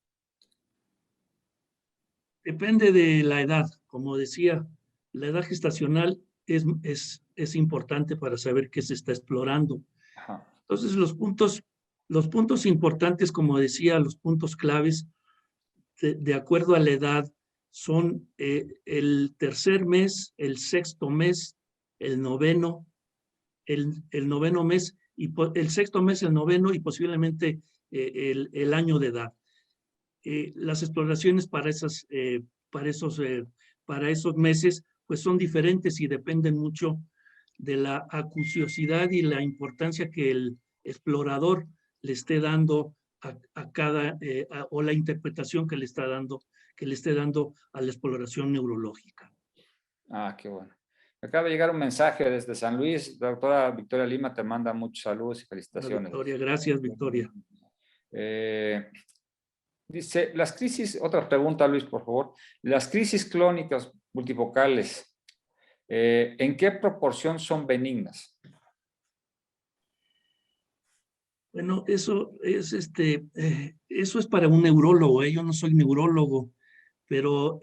Depende de la edad. Como decía, la edad gestacional es importante para saber qué se está explorando. Ajá. Entonces, los puntos importantes, como decía, los puntos claves, de acuerdo a la edad, son el tercer mes, el sexto mes, el noveno, el noveno mes, y el sexto mes, el noveno y posiblemente el año de edad. Las exploraciones para esos meses pues son diferentes y dependen mucho de la acuciosidad y la importancia que el explorador le esté dando a cada, o la interpretación que le esté dando a la exploración neurológica. Ah, qué bueno. Me acaba de llegar un mensaje desde San Luis. La doctora Victoria Lima te manda muchos saludos y felicitaciones. Victoria, gracias, Victoria. Dice, las crisis, otra pregunta, Luis, por favor. Las crisis clónicas multifocales, ¿en qué proporción son benignas? Bueno, eso es para un neurólogo. Yo no soy neurólogo, pero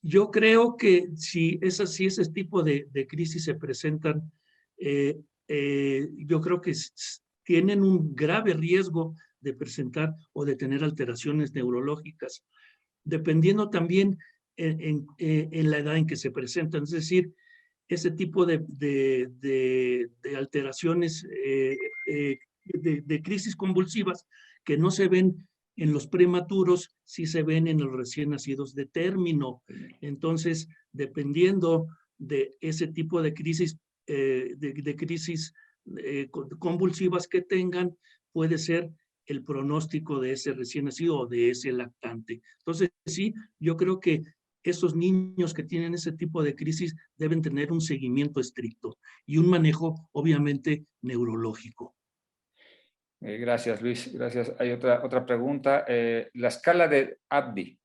yo creo que si ese tipo de crisis se presentan, yo creo que tienen un grave riesgo de presentar o de tener alteraciones neurológicas, dependiendo también en la edad en que se presentan. Es decir, ese tipo de alteraciones, de crisis convulsivas que no se ven en los prematuros, sí se ven en los recién nacidos de término. Entonces, dependiendo de ese tipo de crisis, convulsivas que tengan, puede ser el pronóstico de ese recién nacido o de ese lactante. Entonces, sí, yo creo que esos niños que tienen ese tipo de crisis deben tener un seguimiento estricto y un manejo, obviamente, neurológico. Gracias, Luis. Gracias. Hay otra pregunta. La escala de Abdi,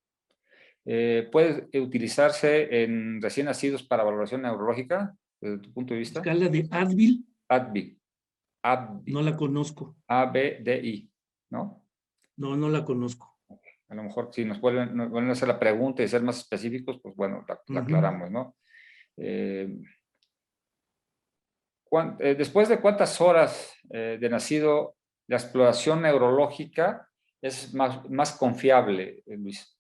¿puede utilizarse en recién nacidos para valoración neurológica, desde tu punto de vista? Escala de Advil, Abdi. no la conozco. ABDI, ¿no? No, no la conozco. A lo mejor si nos vuelven a hacer la pregunta y ser más específicos, pues bueno, la aclaramos, ¿no? Después de cuántas horas de nacido, la exploración neurológica es más confiable, Luis.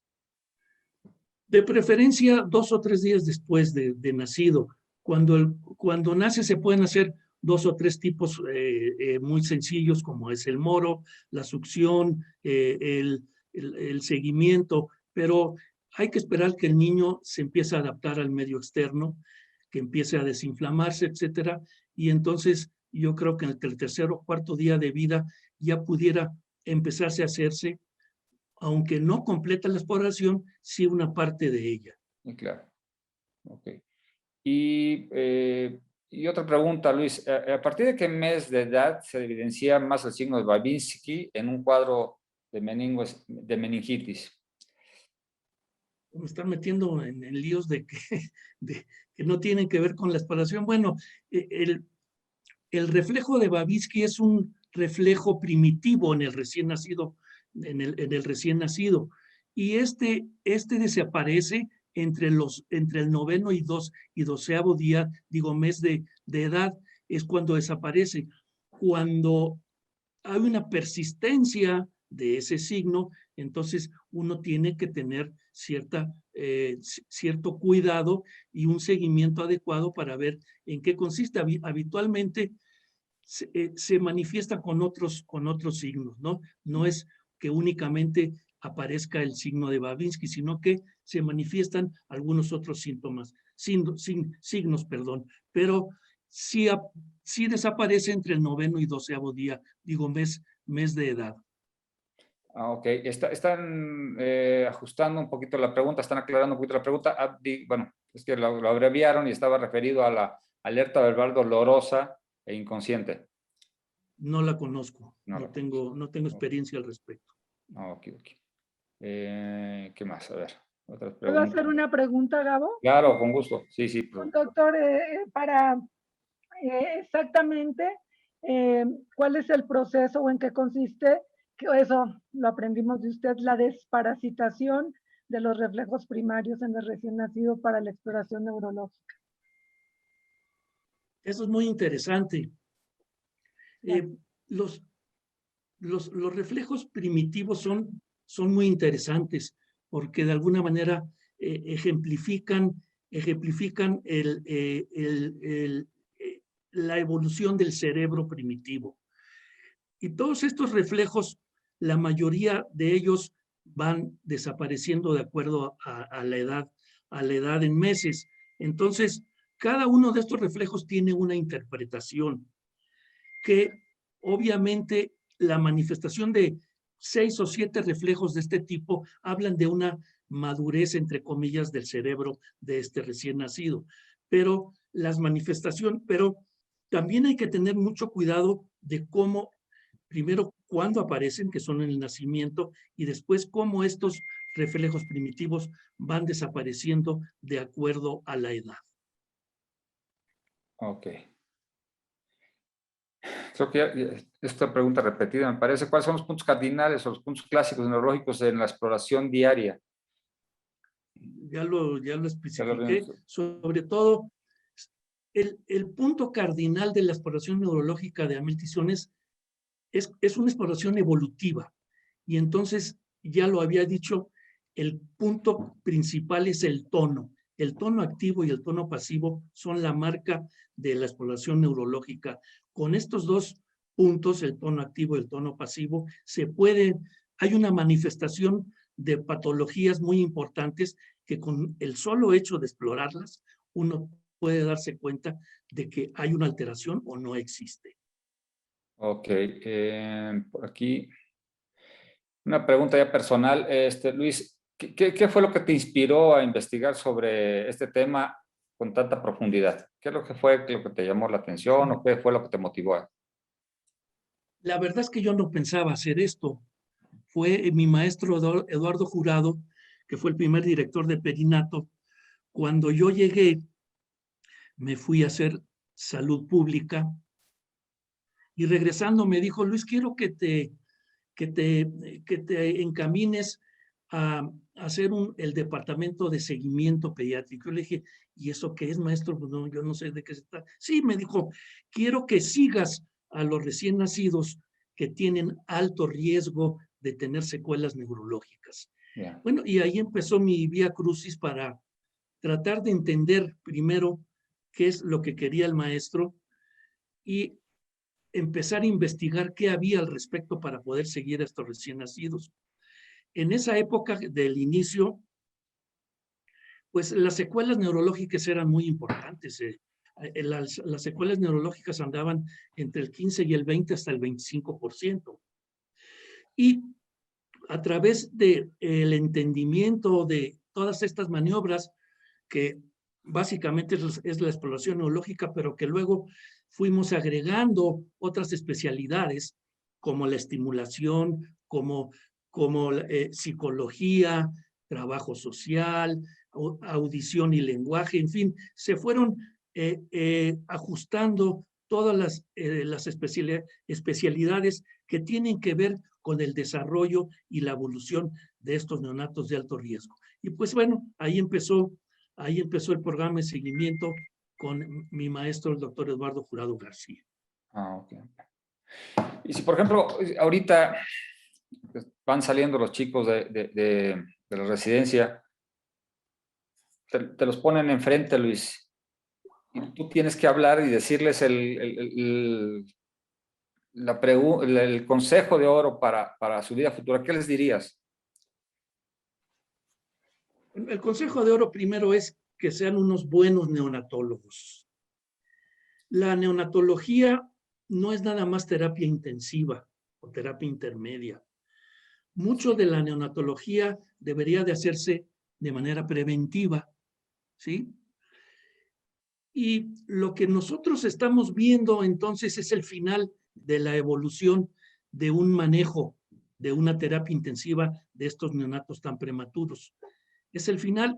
De preferencia 2 o 3 días después de nacido. Cuando nace se pueden hacer 2 o 3 tipos muy sencillos, como es el moro, la succión, el seguimiento, pero hay que esperar que el niño se empiece a adaptar al medio externo, que empiece a desinflamarse, etcétera, y entonces yo creo que entre el tercer o cuarto día de vida ya pudiera empezarse a hacerse, aunque no completa la exploración, sí una parte de ella. Claro. Ok. Y otra pregunta, Luis. ¿A partir de qué mes de edad se evidencia más el signo de Babinski en un cuadro de meningitis? Me están metiendo en líos de que no tienen que ver con la exploración. Bueno, el reflejo de Babinski es un reflejo primitivo en el recién nacido, en el recién nacido. Y este desaparece entre el 9º y 12º día, mes de edad, es cuando desaparece. Cuando hay una persistencia de ese signo, entonces uno tiene que tener cierto cuidado y un seguimiento adecuado para ver en qué consiste. Habitualmente se manifiesta con otros signos, ¿no? No es que únicamente aparezca el signo de Babinski, sino que se manifiestan algunos otros signos, pero sí desaparece entre el 9º y 12º día, mes de edad. Ok, están ajustando un poquito la pregunta, están aclarando un poquito la pregunta. Bueno, es que lo abreviaron y estaba referido a la alerta verbal dolorosa e inconsciente. No la conozco, no tengo experiencia al respecto. Ok. ¿Qué más? A ver, otras preguntas. ¿Puedo hacer una pregunta, Gabo? Claro, con gusto. Sí. Doctor, para exactamente cuál es el proceso o en qué consiste, que eso lo aprendimos de usted, la desparasitación de los reflejos primarios en el recién nacido para la exploración neurológica. Eso es muy interesante. Los reflejos primitivos son muy interesantes porque de alguna manera ejemplifican la evolución del cerebro primitivo. Y todos estos reflejos, la mayoría de ellos van desapareciendo de acuerdo a la edad en meses. Entonces, cada uno de estos reflejos tiene una interpretación que obviamente la manifestación de 6 o 7 reflejos de este tipo hablan de una madurez, entre comillas, del cerebro de este recién nacido. Pero también hay que tener mucho cuidado de cómo, primero, cuándo aparecen, que son en el nacimiento, y después cómo estos reflejos primitivos van desapareciendo de acuerdo a la edad. Ok. Creo que esta pregunta repetida me parece. ¿Cuáles son los puntos cardinales o los puntos clásicos neurológicos en la exploración diaria? Ya lo especifiqué. Sobre todo, el punto cardinal de la exploración neurológica de Amel Tizón es una exploración evolutiva. Y entonces, ya lo había dicho, el punto principal es el tono. El tono activo y el tono pasivo son la marca de la exploración neurológica. Con estos dos puntos, el tono activo y el tono pasivo, hay una manifestación de patologías muy importantes que con el solo hecho de explorarlas, uno puede darse cuenta de que hay una alteración o no existe. Ok, por aquí una pregunta ya personal. Luis, ¿qué fue lo que te inspiró a investigar sobre este tema con tanta profundidad? ¿Qué es lo que fue lo que te llamó la atención o qué fue lo que te motivó? La verdad es que yo no pensaba hacer esto. Fue mi maestro Eduardo Jurado, que fue el primer director de Perinato. Cuando yo llegué, me fui a hacer salud pública y regresando me dijo, Luis, quiero que te encamines a hacer el departamento de seguimiento pediátrico. Yo le dije, ¿y eso qué es, maestro? Pues no, yo no sé de qué se trata. Sí, me dijo, quiero que sigas a los recién nacidos que tienen alto riesgo de tener secuelas neurológicas. Yeah. Bueno, y ahí empezó mi vía crucis para tratar de entender primero qué es lo que quería el maestro y empezar a investigar qué había al respecto para poder seguir a estos recién nacidos. En esa época del inicio, pues las secuelas neurológicas eran muy importantes. Las secuelas neurológicas andaban entre el 15 y el 20 hasta el 25%. Y a través del entendimiento de todas estas maniobras, que básicamente es la exploración neurológica, pero que luego fuimos agregando otras especialidades como la estimulación, como psicología, trabajo social, audición y lenguaje, en fin, se fueron ajustando todas las especialidades que tienen que ver con el desarrollo y la evolución de estos neonatos de alto riesgo. Y pues bueno, ahí empezó el programa de seguimiento con mi maestro, el doctor Eduardo Jurado García. Ah, ok. Y si, por ejemplo, ahorita van saliendo los chicos de la residencia, te los ponen enfrente, Luis, y tú tienes que hablar y decirles el consejo de oro para su vida futura. ¿Qué les dirías? El consejo de oro primero es que sean unos buenos neonatólogos. La neonatología no es nada más terapia intensiva o terapia intermedia. Mucho de la neonatología debería de hacerse de manera preventiva, ¿sí? Y lo que nosotros estamos viendo entonces es el final de la evolución de un manejo, de una terapia intensiva de estos neonatos tan prematuros. Es el final.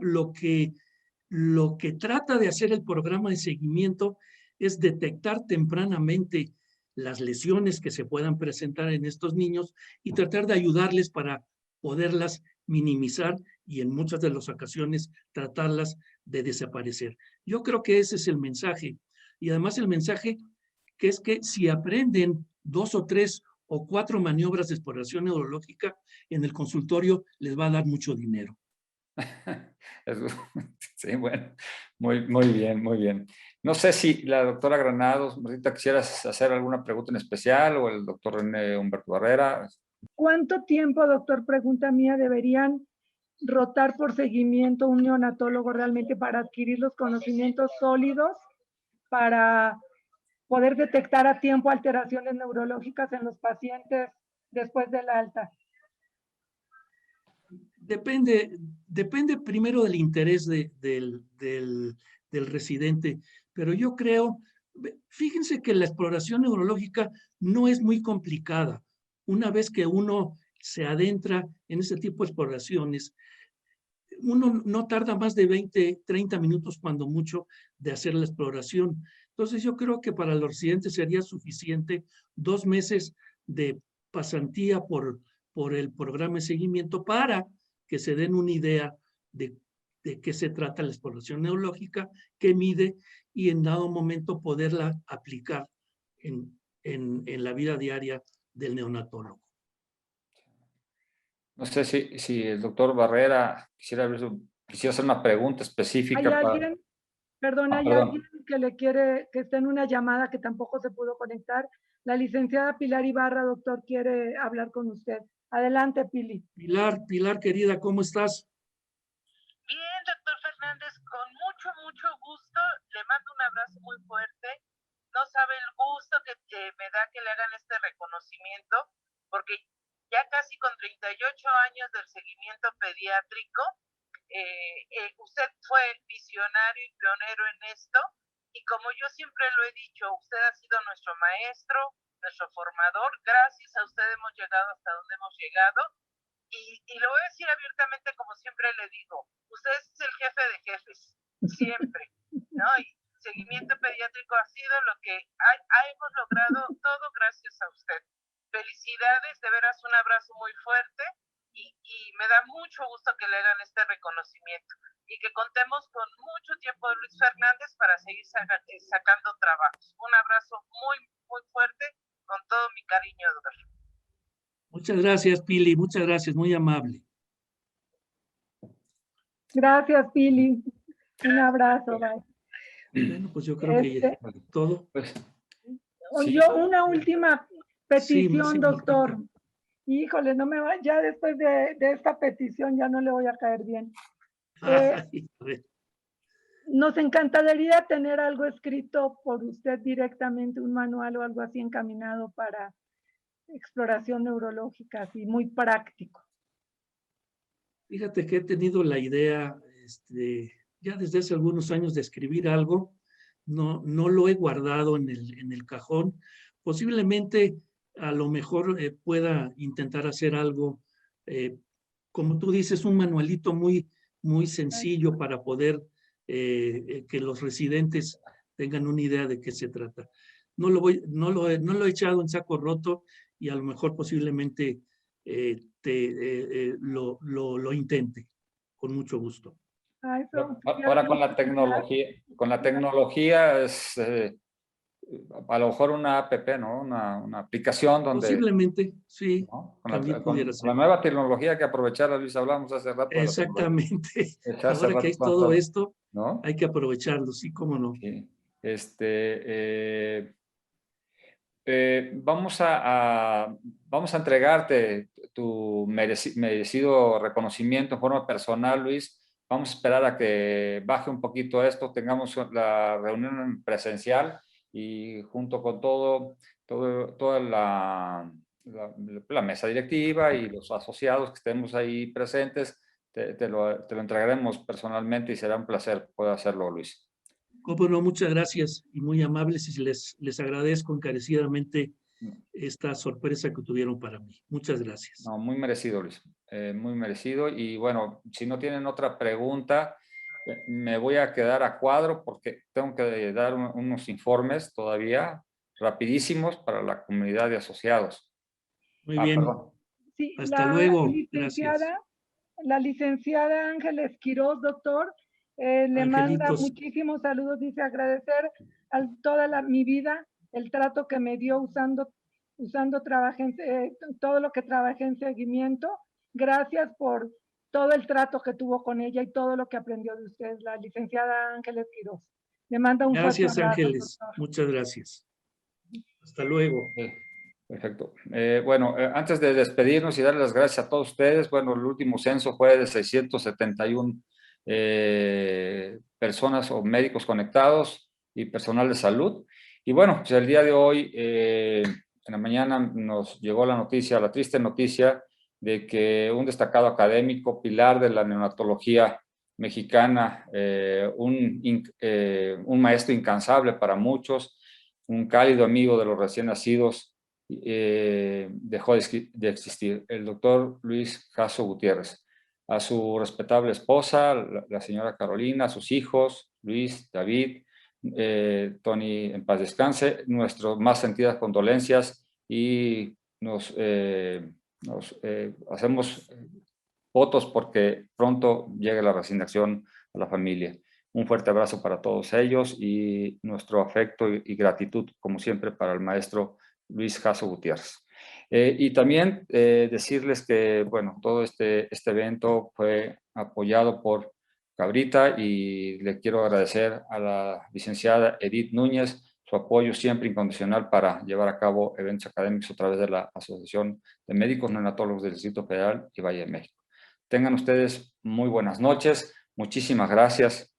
Lo que trata de hacer el programa de seguimiento es detectar tempranamente las lesiones que se puedan presentar en estos niños y tratar de ayudarles para poderlas minimizar y en muchas de las ocasiones tratarlas de desaparecer. Yo creo que ese es el mensaje. Y además el mensaje que es que si aprenden 2 o 3 o 4 maniobras de exploración neurológica, en el consultorio les va a dar mucho dinero. Sí, bueno, muy bien, muy bien. No sé si la doctora Granados, ahorita quisieras hacer alguna pregunta en especial o el doctor René Humberto Barrera. ¿Cuánto tiempo, doctor, pregunta mía, deberían rotar por seguimiento un neonatólogo realmente para adquirir los conocimientos sólidos para poder detectar a tiempo alteraciones neurológicas en los pacientes después del alta? Depende primero del interés del residente, pero yo creo, fíjense que la exploración neurológica no es muy complicada. Una vez que uno se adentra en ese tipo de exploraciones, uno no tarda más de 20, 30 minutos cuando mucho de hacer la exploración. Entonces yo creo que para los residentes sería suficiente 2 meses de pasantía por el programa de seguimiento para que se den una idea de qué se trata la exploración neurológica, qué mide y en dado momento poderla aplicar en la vida diaria del neonatólogo. No sé si el doctor Barrera quisiera hacer una pregunta específica. ¿Hay alguien? Perdón, hay perdón. alguien que está en una llamada que tampoco se pudo conectar. La licenciada Pilar Ibarra, doctor, quiere hablar con usted. Adelante, Pili. Pilar querida, ¿cómo estás? Bien, doctor Fernández, con mucho gusto. Le mando un abrazo muy fuerte. No sabe el gusto que me da ojalá que le hagan este reconocimiento, porque ya casi con 38 años del seguimiento pediátrico, usted fue visionario y pionero en esto, y como yo siempre lo he dicho, usted ha sido nuestro maestro, nuestro formador. Gracias a usted hemos llegado hasta donde hemos llegado, y lo voy a decir abiertamente, como siempre le digo, usted es el jefe de jefes, siempre, ¿no? Y seguimiento pediátrico ha sido lo que hemos logrado todo gracias a usted. Felicidades, de veras un abrazo muy fuerte, y me da mucho gusto que le hagan este reconocimiento y que contemos con mucho tiempo de Luis Fernández para seguir sacando trabajos. Un abrazo muy, muy fuerte, con todo mi cariño, Edgar. Muchas gracias, Pili, muchas gracias, muy amable. Gracias, Pili. Un abrazo, bye. Bueno, pues yo creo que ya todo. Pues, Yo una última petición, sí, doctor. Híjole, no me va, ya después de esta petición ya no le voy a caer bien. Nos encantaría tener algo escrito por usted directamente, un manual o algo así encaminado para exploración neurológica, así muy práctico. Fíjate que he tenido la idea, ya desde hace algunos años, de escribir algo. No lo he guardado en el cajón. Posiblemente, a lo mejor pueda intentar hacer algo, como tú dices, un manualito muy, muy sencillo para poder que los residentes tengan una idea de qué se trata. No lo he echado en saco roto, y a lo mejor posiblemente lo intente con mucho gusto. Ahora con la tecnología es a lo mejor una app, ¿no? Una aplicación donde... Posiblemente, sí. ¿no? Con la nueva tecnología hay que aprovecharla, Luis, hablamos hace rato. Exactamente. Ahora que hay todo esto, ¿no? Hay que aprovecharlo, sí, cómo no. Sí. Vamos a entregarte tu merecido reconocimiento en forma personal, Luis. Vamos a esperar a que baje un poquito esto, tengamos la reunión presencial y junto con toda la mesa directiva y los asociados que estemos ahí presentes, te lo entregaremos personalmente y será un placer poder hacerlo, Luis. Cómo no, muchas gracias y muy amables, y les agradezco encarecidamente esta sorpresa que tuvieron para mí. Muchas gracias. No, muy merecido, Luis. Muy merecido. Y bueno, si no tienen otra pregunta, me voy a quedar a cuadro porque tengo que dar unos informes todavía rapidísimos para la comunidad de asociados. Muy bien. Sí, hasta luego. Gracias. La licenciada Ángeles Quiroz, doctor, le manda muchísimos saludos, dice agradecer toda mi vida el trato que me dio usando todo lo que trabajé en seguimiento. Gracias por todo el trato que tuvo con ella y todo lo que aprendió de usted, la licenciada Ángeles Quiroz. Le manda un fuerte abrazo. Gracias, Ángeles. Muchas gracias. Hasta luego. Perfecto. Bueno, antes de despedirnos y darles las gracias a todos ustedes, bueno, el último censo fue de 671 personas o médicos conectados y personal de salud. Y bueno, pues el día de hoy, en la mañana nos llegó la triste noticia de que un destacado académico, pilar de la neonatología mexicana, un maestro incansable para muchos, un cálido amigo de los recién nacidos, dejó de existir, el doctor Luis Jasso Gutiérrez. A su respetable esposa, la señora Carolina, a sus hijos, Luis, David, Tony, en paz descanse, nuestras más sentidas condolencias, y nos hacemos votos porque pronto llegue la resignación a la familia. Un fuerte abrazo para todos ellos y nuestro afecto y gratitud, como siempre, para el maestro Luis Jasso Gutiérrez. Y también decirles que, bueno, todo este evento fue apoyado por Cabrita, y le quiero agradecer a la licenciada Edith Núñez su apoyo siempre incondicional para llevar a cabo eventos académicos a través de la Asociación de Médicos Neonatólogos del Distrito Federal y Valle de México. Tengan ustedes muy buenas noches. Muchísimas gracias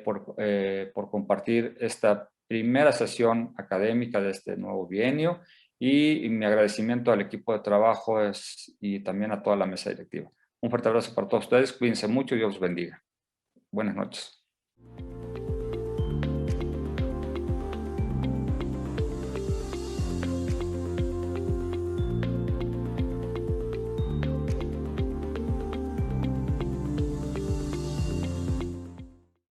por compartir esta primera sesión académica de este nuevo bienio y mi agradecimiento al equipo de trabajo y también a toda la mesa directiva. Un fuerte abrazo para todos ustedes, cuídense mucho y Dios los bendiga. Buenas noches.